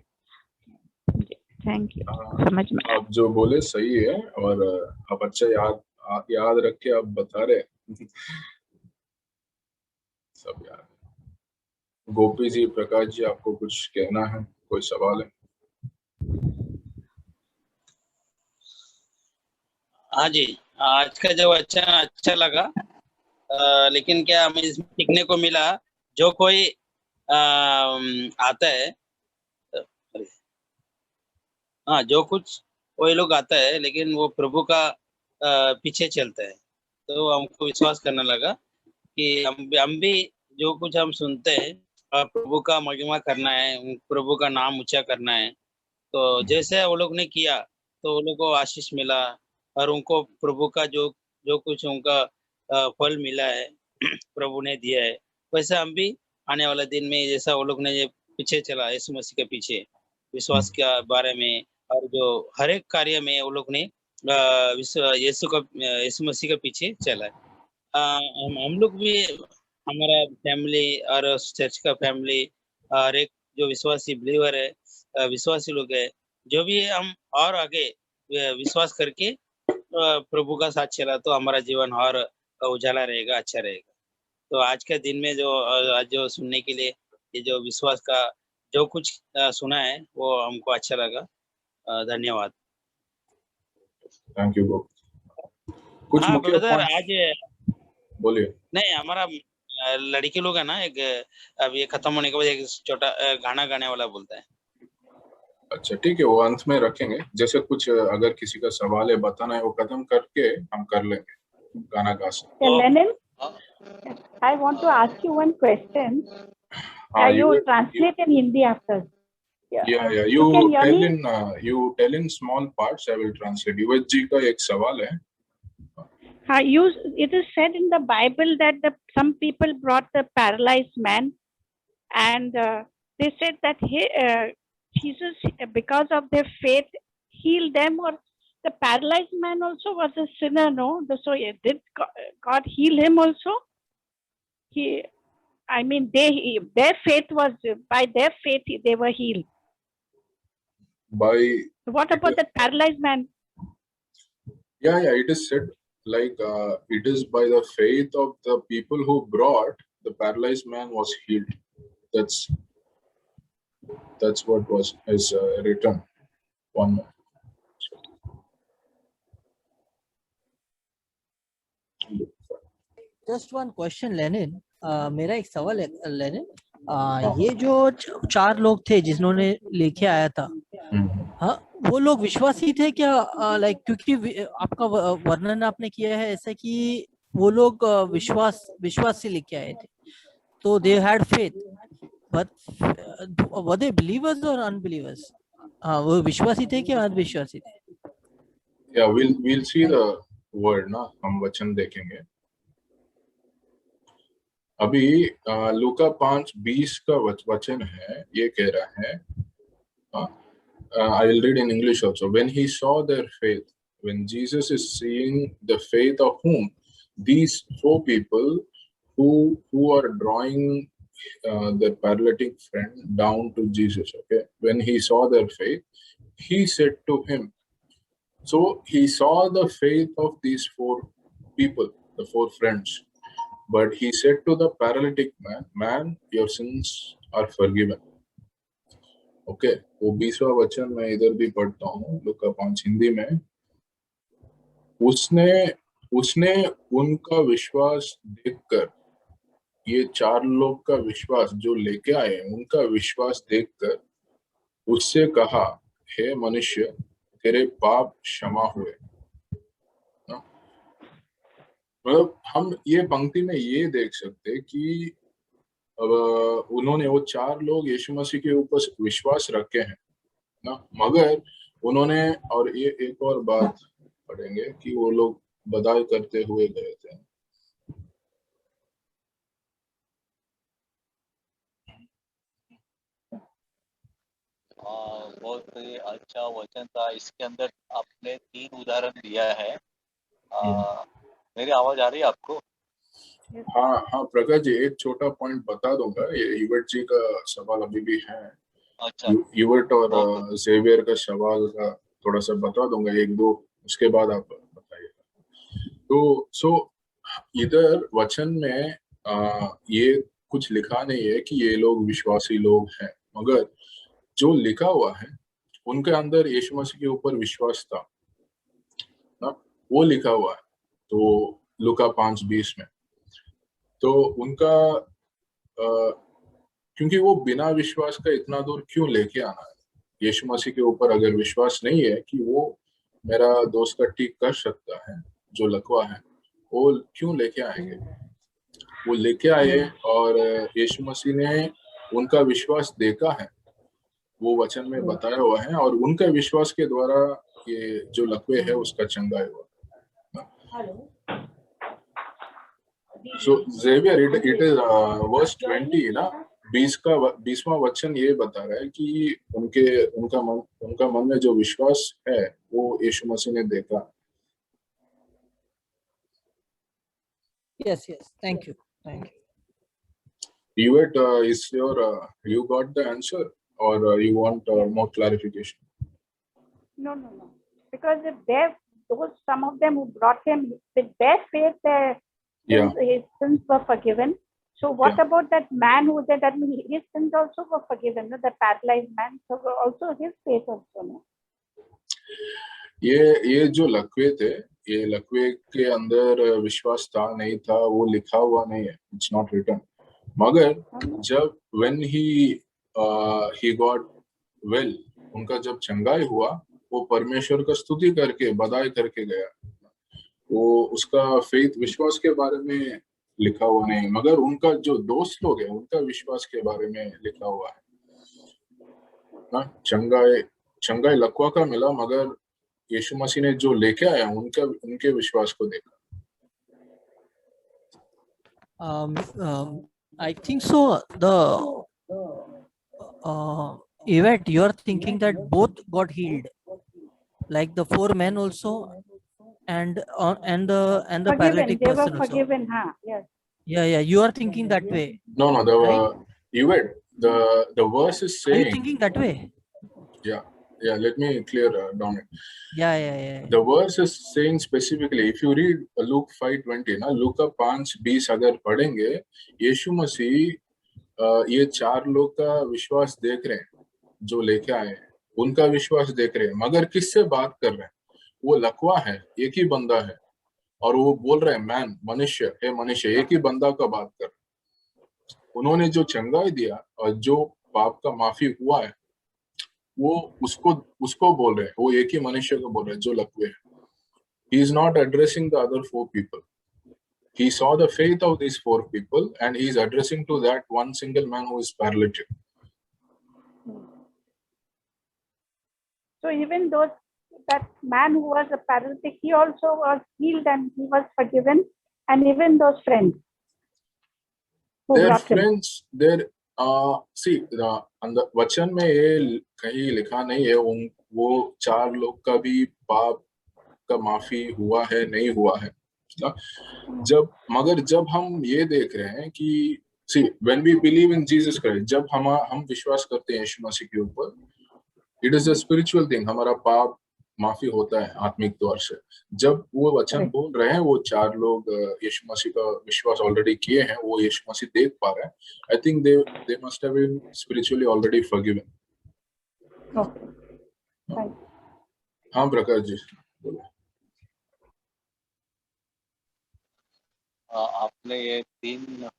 थैंक यू, समझ में आप जो बोले सही है, और आप अच्छा याद रख के आप बता रहे सब याद। गोपी जी, प्रकाश जी, आपको कुछ कहना है, कोई सवाल है? हाँ जी, आज का जो अच्छा लगा, लेकिन क्या हमें इसमें सीखने को मिला, जो कोई आता है, हाँ जो कुछ वही लोग आता है, लेकिन वो प्रभु का पीछे चलता है, तो हमको विश्वास करना लगा कि हम भी जो कुछ हम सुनते हैं, प्रभु का महिमा करना है, प्रभु का नाम ऊंचा करना है। तो जैसे वो लोग ने किया तो वो लोग को आशीष मिला, और उनको प्रभु का जो जो कुछ उनका फल मिला है प्रभु ने दिया है, वैसे हम भी आने वाले दिन में जैसा वो लोग ने ये पीछे चला यीशु मसीह के पीछे विश्वास के बारे में, और जो हर एक कार्य में वो लोग ने यीशु मसीह के पीछे चला है। हम लोग भी, हमारा फैमिली और चर्च का फैमिली और एक जो विश्वासी बिलीवर है, विश्वासी लोग है, जो भी है, हम और आगे विश्वास करके प्रभु का साथ चला तो हमारा जीवन और उजाला रहेगा, अच्छा रहेगा। तो आज के दिन में जो आज जो सुनने के लिए ये जो विश्वास का जो कुछ सुना है वो हमको अच्छा लगा। धन्यवाद। Thank you bro. कुछ हाँ मुख्य ब्रदर, पॉइंट्स आज बोलिए। नहीं, हमारा लड़की लोग है ना, एक अब ये खत्म होने के बाद एक छोटा गाना गाने वाला बोलता है। अच्छा ठीक है, वो अंत में रखेंगे। जैसे कुछ अगर किसी का सवाल है बताना है वो खत्म करके हम कर लेंगे, गाना गा सकते। Yeah, Lenin, I want to ask you one question. हाँ, You translate in Hindi after. yeah. You can hear me? You tell in small parts. I will translate. युवराज जी का एक सवाल है। It is said in the Bible that some people brought the paralyzed man, and they said that Jesus, because of their faith, healed them. Or the paralyzed man also was a sinner, no? So did God heal him also? Their faith was, by their faith they were healed. What about the paralyzed man? Yeah, it is said like it is by the faith of the people who brought the paralyzed man was healed. That's what was written. One more. Just one question Lenin, मेरा एक सवाल है Lenin. ये जो 4 लोग थे जिन्होंने लेके आया था, हाँ, वो लोग विश्वासी थे क्या? लाइक क्योंकि आपका वर्णन आपने किया है ऐसा कि वो लोग विश्वास से लेके आए थे, तो they had faith, but were they believers और अनबिलीवर्स? वो विश्वासी थे क्या अविश्वासी थे? Yeah, we'll see the word ना, हम वचन देखेंगे। अभी लूका 5:20 का वचन है, ये कह रहा है, I will read in English also. When he saw their faith, when Jesus is seeing the faith of whom? These 4 people who are drawing their paralytic friend down to Jesus. Okay, when he saw their faith, he said to him. So he saw the faith of these 4 people, the 4 friends. But he said to the paralytic man, your sins are forgiven. Okay, वो 20वां वचन मैं इधर भी पढ़ता हूँ, लूका 5 हिंदी में। उसने उनका विश्वास देखकर, ये 4 लोग का विश्वास जो लेके आए, उनका विश्वास देखकर उससे कहा, हे मनुष्य, तेरे पाप क्षमा हुए। मतलब हम ये पंक्ति में ये देख सकते कि उन्होंने, वो 4 लोग यीशु मसीह के ऊपर विश्वास रखे हैं ना, मगर उन्होंने, और ये एक और बात पढ़ेंगे कि वो लोग बदाई करते हुए गए थे। बहुत ही अच्छा वचन था। इसके अंदर आपने 3 उदाहरण दिया है। मेरी आवाज आ रही है आपको? हाँ प्रकाश जी, एक छोटा पॉइंट बता दूंगा, ये युवट जी का सवाल अभी भी है। अच्छा, युवट और जेवियर का सवाल का थोड़ा सा बता दूंगा, 1-2, उसके बाद आप बताइएगा। तो इधर वचन में ये कुछ लिखा नहीं है कि ये लोग विश्वासी लोग हैं, मगर जो लिखा हुआ है उनके अंदर यीशु मसीह के ऊपर विश्वास था ना, वो लिखा हुआ है। तो लूका 5:20 में तो उनका क्योंकि वो बिना विश्वास का इतना दूर क्यों लेके आना है? यीशु मसीह के ऊपर अगर विश्वास नहीं है कि वो मेरा दोस्त का ठीक कर सकता है, जो लकवा है, वो क्यों लेके आएंगे? वो लेके आए और यीशु मसीह ने उनका विश्वास देखा है, वो वचन में बताया हुआ है, और उनका विश्वास के द्वारा ये जो लकवे है उसका चंगाई हुआ। So Xavier, it is verse 20 ना, 20वां वचन ये बता रहा है कि उनका मन में जो विश्वास है वो यीशु मसीह ने देखा. Yes, thank you. Yvette, you got the answer or you want more clarification? No. Because some of them who brought him with their faith, his sins were forgiven. So what about that man who said that his sins also were forgiven? No? The paralyzed man, so also his faith also. No? ये जो लकवे थे, ये लकवे के अंदर विश्वास था नहीं था वो लिखा हुआ नहीं है, इट्स नॉट रिटन. मगर जब when he got well, उनका जब चंगाई हुआ, वो परमेश्वर का स्तुति करके बधाई करके गया. वो उसका फेथ विश्वास के बारे में लिखा हुआ नहीं, मगर उनका जो दोस्त लोग हैं उनका विश्वास के बारे में लिखा हुआ है ना. चंगाई लकवा का मिला, मगर यीशु मसीह ने जो लेके आया उनके विश्वास को देखा. I think so. Yvette, you are thinking that both got healed, like the 4 men also, and the paralytic person also. They were forgiven, huh? Yes. Yeah. You are thinking that way. No. Yvette, the verse is saying. Are you thinking that way? Yeah. Let me clear, Dominic. Yeah. The verse is saying specifically, if you read Luke 5:20, ना, लूका 5:20 अगर पढ़ेंगे, यीशु मसीह ये 4 लोग का विश्वास देख रहे हैं, जो लेके आए हैं, उनका विश्वास देख रहे हैं, मगर किससे बात कर रहे हैं? वो लकवा है, एक ही बंदा है, और वो बोल रहे हैं मनुष्य, एक ही बंदा का बात कर रहे हैं. उन्होंने जो चंगाई दिया और जो पाप का माफी हुआ है, वो उसको बोल रहे हैं, वो एक ही मनुष्य को बोल रहे हैं जो लकवे है. He is not addressing the other 4 people. He saw the faith of these 4 people and he is addressing to that one single man who is paralytic. So even that man who was a paralytic, he also was healed and he was forgiven, and even those friends. Their friends, वचन में ये कहीं लिखा नहीं है वो 4 लोग का भी पाप का माफी हुआ है नहीं हुआ है. मगर जब हम ये देख रहे हैं कि when we believe in Jesus Christ, जब हम विश्वास करते हैं यीशु मसीह के ऊपर, it is a spiritual thing, हमारा पाप माफी होता है आत्मिक तौर से. जब वो वचन बोल रहे हैं, वो 4 लोग यीशु मसीह का विश्वास ऑलरेडी किए हैं, वो यीशु मसीह देख पा रहे हैं. I think they must have been spiritually already forgiven. Okay. हाँ प्रकाश जी बोलो. आपने ये 3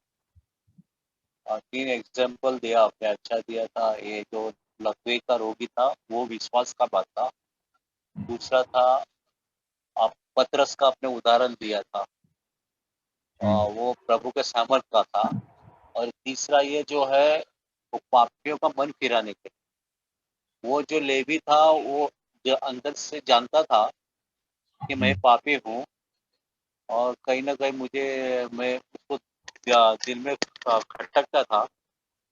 एग्जाम्पल दिया, आपने अच्छा दिया था. ये जो लकवे का रोगी था वो विश्वास का बात था. दूसरा था आप पतरस का आपने उदाहरण दिया था, वो प्रभु के सामर्थ का था. और तीसरा ये जो है वो पापियों का मन फिराने के, वो जो लेवी था वो जो अंदर से जानता था कि मैं पापी हूँ, और कहीं ना कहीं मैं उसको दिल में खटकता था.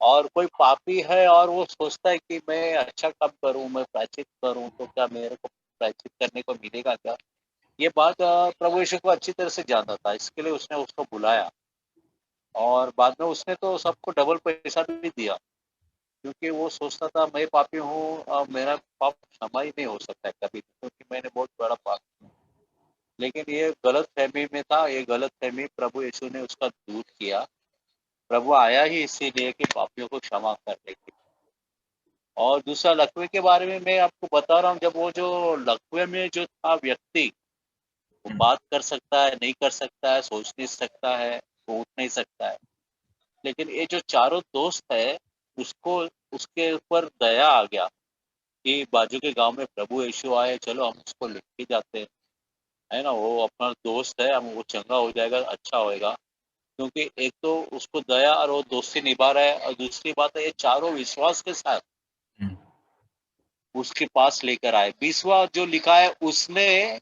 और कोई पापी है और वो सोचता है कि मैं अच्छा काम करूं, मैं प्रायश्चित करूं, तो क्या मेरे को प्रायश्चित करने को मिलेगा क्या? ये बात प्रभु यीशु को अच्छी तरह से जानता था, इसके लिए उसने उसको बुलाया. और बाद में उसने तो सबको डबल पैसा भी दिया, क्योंकि वो सोचता था मैं पापी हूँ, मेरा पाप क्षमा ही नहीं हो सकता है कभी, क्योंकि मैंने बहुत बड़ा पाप किया. लेकिन ये गलत फहमी में था. ये गलत फहमी प्रभु यीशु ने उसका दूर किया. प्रभु आया ही इसीलिए कि पापियों को क्षमा करने के. और दूसरा लकवे के बारे में मैं आपको बता रहा हूँ, जब वो जो लकवे में जो था व्यक्ति, वो बात कर सकता है, नहीं कर सकता है, सोच नहीं सकता है, वो उठ नहीं सकता है, लेकिन ये जो 4 दोस्त है उसको उसके ऊपर दया आ गया कि बाजू के गांव में प्रभु यीशु आए, चलो हम उसको लेके जाते हैं, है ना, वो अपना दोस्त है, हम वो चंगा हो जाएगा, अच्छा होएगा. क्योंकि एक तो उसको दया और वो दोस्ती निभा रहा है, और दूसरी बात है ये 4 विश्वास के साथ उसके पास लेकर आए. 20वां जो लिखा है उसने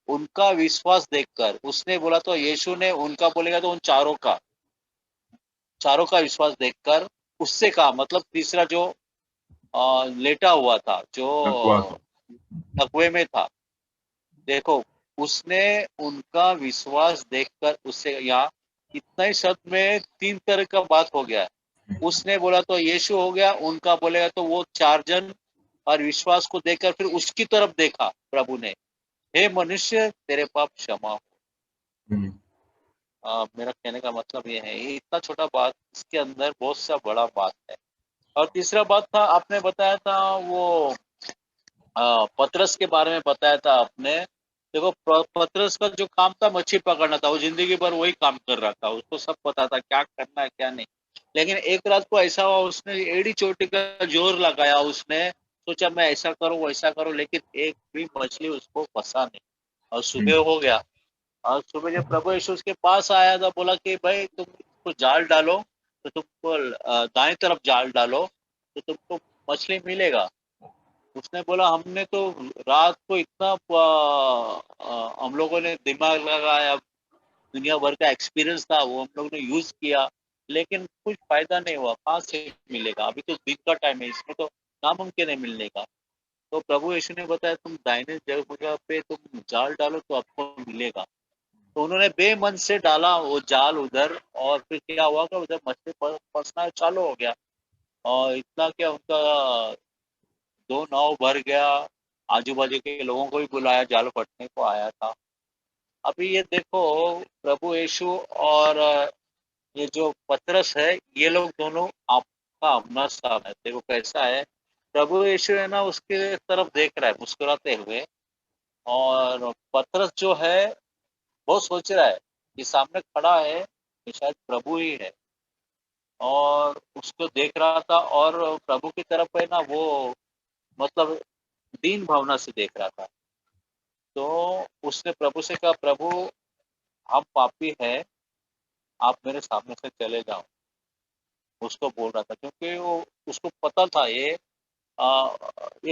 उनका विश्वास देखकर, उसने बोला तो यीशु ने उनका बोलेगा तो उन चारों का विश्वास देखकर उससे कहा, मतलब तीसरा जो लेटा हुआ था, जो नकवा था। नकवे में था, देखो उसने उनका विश्वास देखकर उससे, यहाँ इतना ही शब्द में 3 तरह का बात हो गया है। उसने बोला तो यीशु हो गया, उनका बोलेगा तो वो 4 जन, और विश्वास को देखकर फिर उसकी तरफ देखा प्रभु ने, हे मनुष्य तेरे पाप क्षमा हो। मेरा कहने का मतलब ये है, ये इतना छोटा बात, इसके अंदर बहुत सा बड़ा बात है। और तीसरा बात था, आपने बताया था वो पतरस के बारे में बताया था आपने। देखो पतरस का जो काम था मच्छी पकड़ना था, वो जिंदगी भर वही काम कर रहा था, उसको सब पता था क्या करना है क्या नहीं। लेकिन एक रात को ऐसा हुआ, उसने एड़ी चोटी का जोर लगाया, उसने सोचा मैं ऐसा करूं वैसा करूं, लेकिन एक भी मछली उसको फंसा नहीं। और सुबह हो गया, और सुबह जब प्रभु यीशु उसके पास आया था, बोला कि भाई तुम इसको जाल डालो, तो तुमको दाएं तरफ जाल डालो तो तुमको मछली मिलेगा। उसने बोला हमने तो रात को इतना हम लोगों ने दिमाग लगाया, दुनिया भर का एक्सपीरियंस था वो हम लोग ने यूज किया, लेकिन कुछ फायदा नहीं हुआ। कहाँ से मिलेगा, अभी तो दिन का टाइम है, इसमें तो नामुमकिन है मिलने का। तो प्रभु यीशु ने बताया तुम दाहिने जगह पे तुम जाल डालो तो आपको मिलेगा। तो उन्होंने बेमन से डाला वो जाल उधर, और फिर क्या हुआ कि उधर मछली फंसना चालू हो गया। और इतना क्या उनका 2 नाव भर गया, आजू बाजू के लोगों को भी बुलाया, जाल फटने को आया था। अभी ये देखो प्रभु यीशु और ये जो पतरस है, ये लोग दोनों आपका आमना सामना है। देखो कैसा है, प्रभु यीशु है ना उसके तरफ देख रहा है मुस्कुराते हुए, और पतरस जो है वो सोच रहा है कि सामने खड़ा है ये शायद प्रभु ही है, और उसको देख रहा था, और प्रभु की तरफ है ना वो मतलब दीन भावना से देख रहा था। तो उसने प्रभु से कहा प्रभु हम पापी हैं, आप मेरे सामने से चले जाओ। उसको बोल रहा था क्योंकि वो उसको पता था ये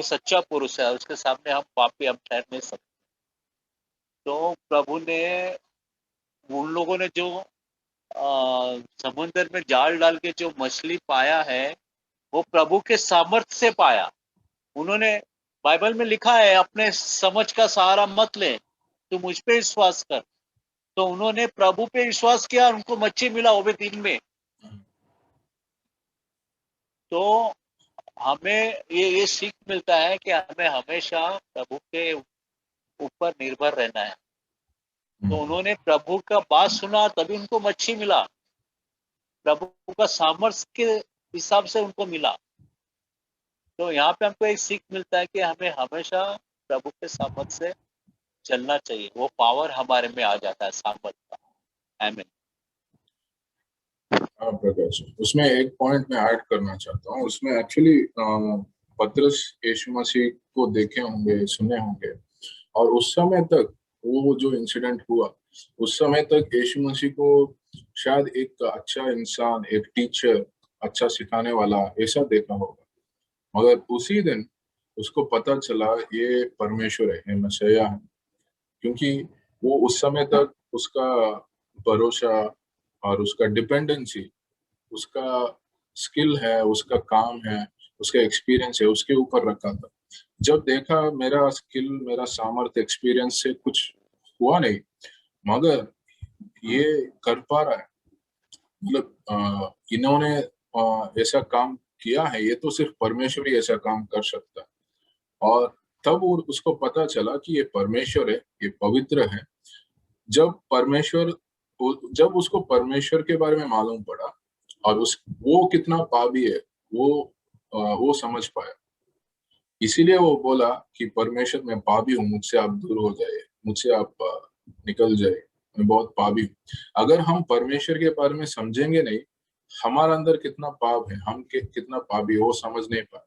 सच्चा पुरुष है, उसके सामने हम पापी, हम ठहर नहीं सकते। तो प्रभु ने, उन लोगों ने जो समुद्र में जाल डाल के जो मछली पाया है वो प्रभु के सामर्थ्य से पाया। उन्होंने, बाइबल में लिखा है अपने समझ का सहारा मत ले, तू मुझ पे विश्वास कर। तो उन्होंने प्रभु पे विश्वास किया, उनको मच्छी मिला वो भी दिन में। तो हमें ये सीख मिलता है कि हमें हमेशा प्रभु के ऊपर निर्भर रहना है। तो उन्होंने प्रभु का बात सुना तभी उनको मच्छी मिला, प्रभु का सामर्थ्य के हिसाब से उनको मिला। तो यहाँ पे हमको एक सीख मिलता है कि हमें हमेशा प्रभु के सामर्थ्य से चलना चाहिए, वो पावर हमारे में आ जाता है सामर्थ्य का। आमीन। हाँ प्रकाश, उसमें एक पॉइंट मैं ऐड करना चाहता हूँ। उसमें एक्चुअली पतरस यीशु मसीह को देखे होंगे, सुने होंगे, और उस समय तक वो जो इंसिडेंट हुआ, उस समय तक यीशु मसीह को शायद एक अच्छा इंसान, एक टीचर, अच्छा सिखाने वाला ऐसा देखा होगा। मगर उसी दिन उसको पता चला ये परमेश्वर है, ये मसीहा है। क्योंकि वो उस समय तक उसका भरोसा और उसका डिपेंडेंसी, उसका स्किल है, उसका काम है, उसका एक्सपीरियंस है, उसके ऊपर रखा था। जब देखा मेरा स्किल, मेरा सामर्थ्य, एक्सपीरियंस से कुछ हुआ नहीं, मगर ये कर पा रहा है, मतलब इन्होंने ऐसा काम किया है, ये तो सिर्फ परमेश्वर ही ऐसा काम कर सकता है। और तब उसको पता चला कि ये परमेश्वर है, ये पवित्र है। जब उसको परमेश्वर के बारे में मालूम पड़ा और वो कितना पापी है, वो समझ पाया। इसीलिए वो बोला कि परमेश्वर मैं पापी हूँ, मुझसे आप दूर हो जाइए, मुझसे आप निकल जाइए, मैं बहुत पापी हूँ। अगर हम परमेश्वर के बारे में समझेंगे नहीं, हमारे अंदर कितना पाप है, हम कितना पापी है, वो समझ नहीं पाए।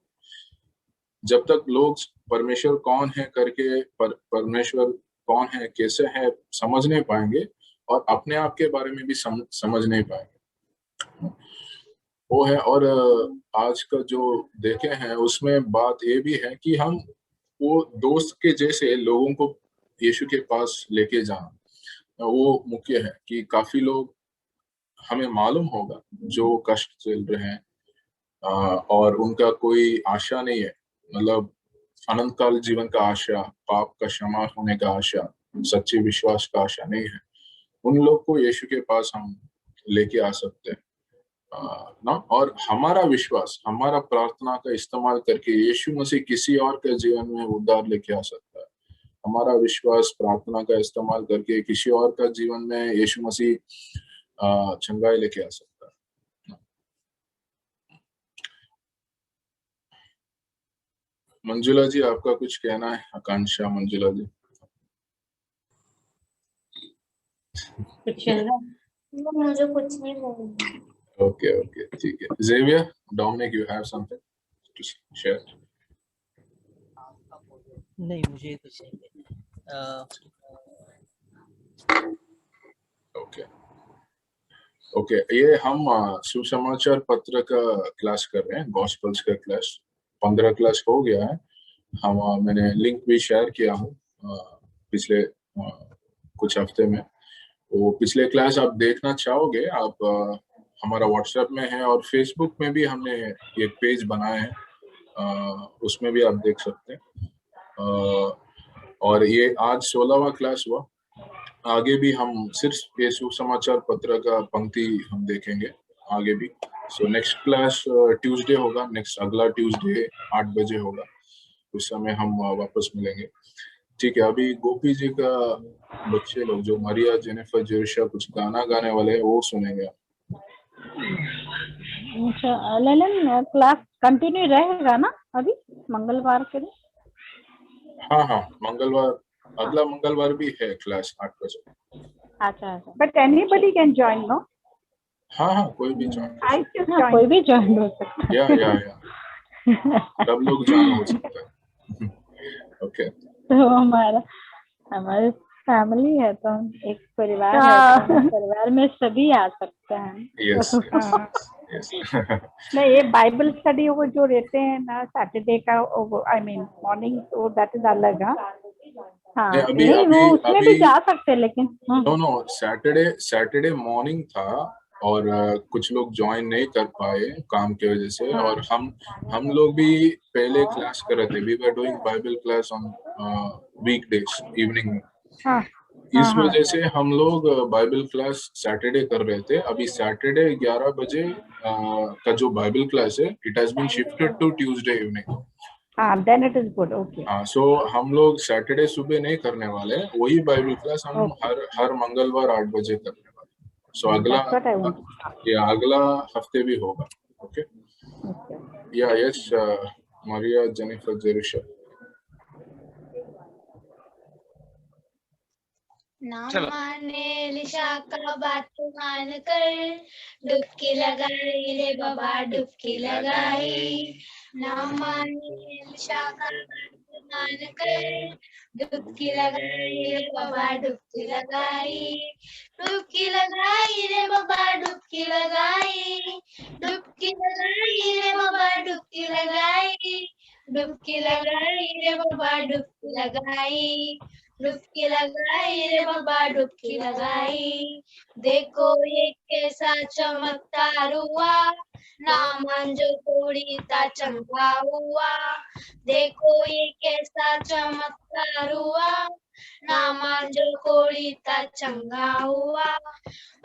जब तक लोग परमेश्वर कौन है करके, परमेश्वर कौन है, कैसे है, समझ नहीं पाएंगे, और अपने आप के बारे में भी समझ नहीं पाएंगे। वो है। और आज का जो देखे हैं उसमें बात ये भी है कि हम वो दोस्त के जैसे लोगों को यीशु के पास लेके जाना वो मुख्य है कि काफी लोग हमें मालूम होगा जो कष्ट चल रहे हैं और उनका कोई आशा नहीं है, मतलब अनंत काल जीवन का आशा, पाप का क्षमा होने का आशा, सच्चे विश्वास का आशा नहीं है। उन लोग को यीशु के पास हम लेके आ सकते हैं ना। और हमारा विश्वास, हमारा प्रार्थना का इस्तेमाल करके यीशु मसीह किसी और के जीवन में उद्धार लेके आ सकता है। हमारा विश्वास प्रार्थना का इस्तेमाल करके किसी और का जीवन में यीशु मसीह चंगाई लेके आ सकता है। मंजुला जी, आपका कुछ कहना है? आकांक्षा, मंजुला जी। मुझे कुछ नहीं बोलना। ओके ओके, ठीक है। Xavier, Dominic, you have something to share? नहीं, मुझे कुछ नहीं। ओके ओके, ये हम सुसमाचार पत्र का क्लास कर रहे हैं, गॉस्पेल्स का क्लास। 15 क्लास हो गया है। मैंने लिंक भी शेयर किया हूँ पिछले कुछ हफ्ते में। वो पिछले क्लास आप देखना चाहोगे, आप हमारा व्हाट्सएप में है और फेसबुक में भी हमने एक पेज बनाया है, उसमें भी आप देख सकते हैं। और ये आज 16वां क्लास हुआ। आगे भी हम सिर्फ ये सुसमाचार पत्र का पंक्ति हम देखेंगे आगे भी। सो नेक्स्ट क्लास ट्यूसडे होगा, नेक्स्ट अगला ट्यूसडे 8 बजे होगा। उस समय हम वापस मिलेंगे, ठीक है। अभी गोपी जी का बच्चे लोग जो मरिया जेनिफर जेरुशा कुछ गाना गाने वाले हैं वो सुनेंगे। अच्छा लेलन, क्लास कंटिन्यू रहेगा ना अभी मंगलवार के दिन? हाँ हाँ, मंगलवार, अगला मंगलवार भी है क्लास 8 बजे। अच्छा, but anybody can join, no? हाँ हाँ, कोई भी ज्वाइन, कोई भी ज्वाइन हो सकता है। या सब लोग ज्वाइन हो सकता है। ओके, तो हमारे फैमिली है तो एक परिवार है, तो परिवार में सभी आ सकते हैं। Yes yes. नहीं, ये बाइबल स्टडी वो जो रहते हैं ना सैटरडे का, आई मीन मॉर्निंग, तो दैट इज अलग। हाँ, अभी नहीं, वो उसमें भी जा सकते हैं, लेकिन नो, सैटरडे मॉर्निंग था और कुछ लोग ज्वाइन नहीं कर पाए काम की वजह से। और हम लोग भी पहले क्लास कर रहे थे, we were doing Bible class on weekdays evening में। इस वजह से हम लोग बाइबल क्लास सैटरडे कर रहे थे। अभी सैटरडे 11 बजे का जो बाइबल क्लास है, it has been shifted to Tuesday evening. Then it is good, okay. So हम लोग सैटरडे सुबह नहीं करने वाले, वही बाइबल क्लास हम हर मंगलवार 8 बजे करने वाले। सो अगला हफ्ते भी होगा। ओके, या यस, मरिया जेनिफर जेरुशा। ना माने लिशा का बात मान कर, डुबकी लगाई रे बाबा डुबकी लगाई। ना माने लिशा का बात मान कर, डुबकी लगाई रे बाबा डुबकी लगाई। डुबकी लगाई रे बाबा डुबकी लगाई। डुबकी लगाई रे बाबा डुबकी लगाई। डुबकी लगाई रे बाबा डुबकी लगाई। डुबकी लगाई रे बाबा डुबकी लगाई। देखो ये कैसा चमत्कार हुआ, नामान जो तोड़ी ता चंगा हुआ। देखो ये कैसा चमत्कार हुआ, नामान जो तोड़ी ता चंगा हुआ।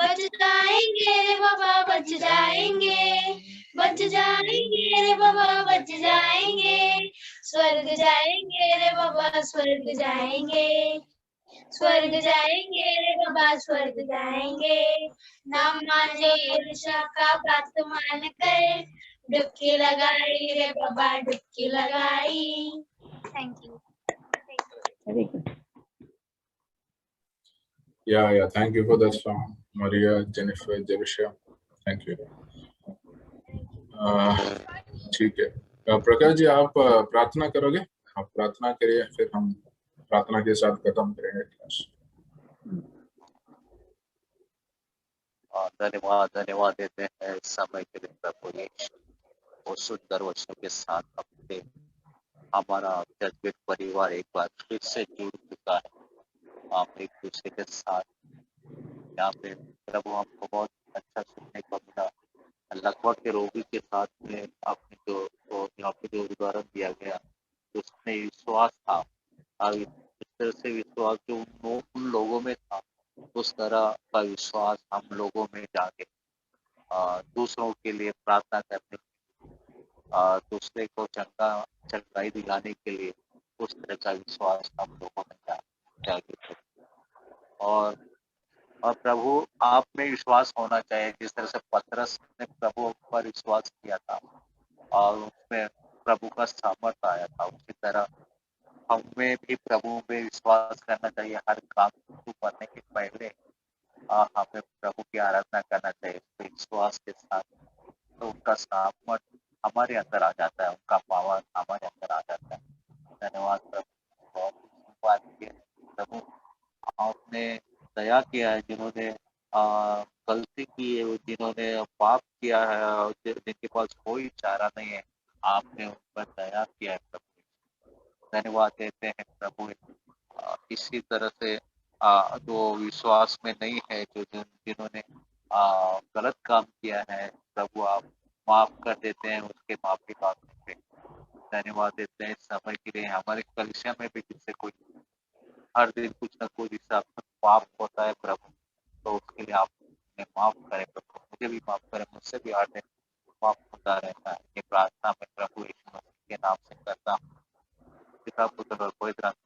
बच जाएंगे रे बाबा बच जाएंगे, बच जाएंगे रे बाबा बच जाएंगे। स्वर्ग जाएंगे रे बाबा स्वर्ग जाएंगे। स्वर्ग जाएंगे रे बाबा स्वर्ग जाएंगे। नाम माने ईर्षा का बात मान कर, डुबकी लगाई रे बाबा डुबकी लगाई। Thank you. Very good. Yeah, thank you for that song, Maria Jennifer Jerusha. Thank you. ठीक है, प्रकाश जी आप प्रार्थना करोगे? आप प्रार्थना करिए, फिर हम प्रार्थना के साथ खत्म करेंगे क्लास। धन्यवाद देते हैं इस समय के लिए प्रभु यीशु। वो सुंदर वचनों के साथ अपने हमारा जज्बित परिवार एक बार फिर से जुड़ चुका है। आप एक दूसरे के साथ यहाँ पे प्रभु हमको बहुत अच्छा सुनने को मिला। लगभग के रोगी के साथ में आपने जो यहाँ पे जो उदाहरण दिया गया उसमें विश्वास था, इस तरह से विश्वास जो उन लोगों में था उस तरह का विश्वास हम लोगों में जागे दूसरों के लिए प्रार्थना करने, दूसरे को चंगाई दिलाने के लिए उस तरह का विश्वास हम लोगों में जागे। और प्रभु आप में विश्वास होना चाहिए, जिस तरह से पतरस ने प्रभु पर विश्वास किया था और उसमें प्रभु का सामर्थ आया था, उसी तरह हमें भी प्रभु में विश्वास करना चाहिए। हर काम शुरू करने के पहले हमें प्रभु की आराधना करना चाहिए विश्वास के साथ, तो उनका सामर्थ हमारे अंदर आ जाता है, उनका पावर हमारे अंदर आ जाता है। धन्यवाद प्रभु, बहुत बात की प्रभु आपने दया किया है, जिन्होंने गलती की है, जिन्होंने पाप किया है और जिनके पास कोई चारा नहीं है, आपने उन पर दया किया है प्रभु। धन्यवाद देते हैं प्रभु। इसी तरह से जो विश्वास में नहीं है, जो जिन्होंने गलत काम किया है, प्रभु आप माफ कर देते हैं, उसके माफी मांगते हैं। धन्यवाद देते हैं समय के लिए। हमारे कलिसिया में भी जिससे कोई हर दिन कुछ न कुछ हिसाब से पाप होता है प्रभु, तो उसके लिए आप माफ करें प्रभु, मुझे भी माफ करें, मुझसे भी हर दिन पाप होता रहता है। ये प्रार्थना मैं प्रभु यीशु मसीह के नाम से करता हूँ। पिता पुत्र और पवित्र आत्मा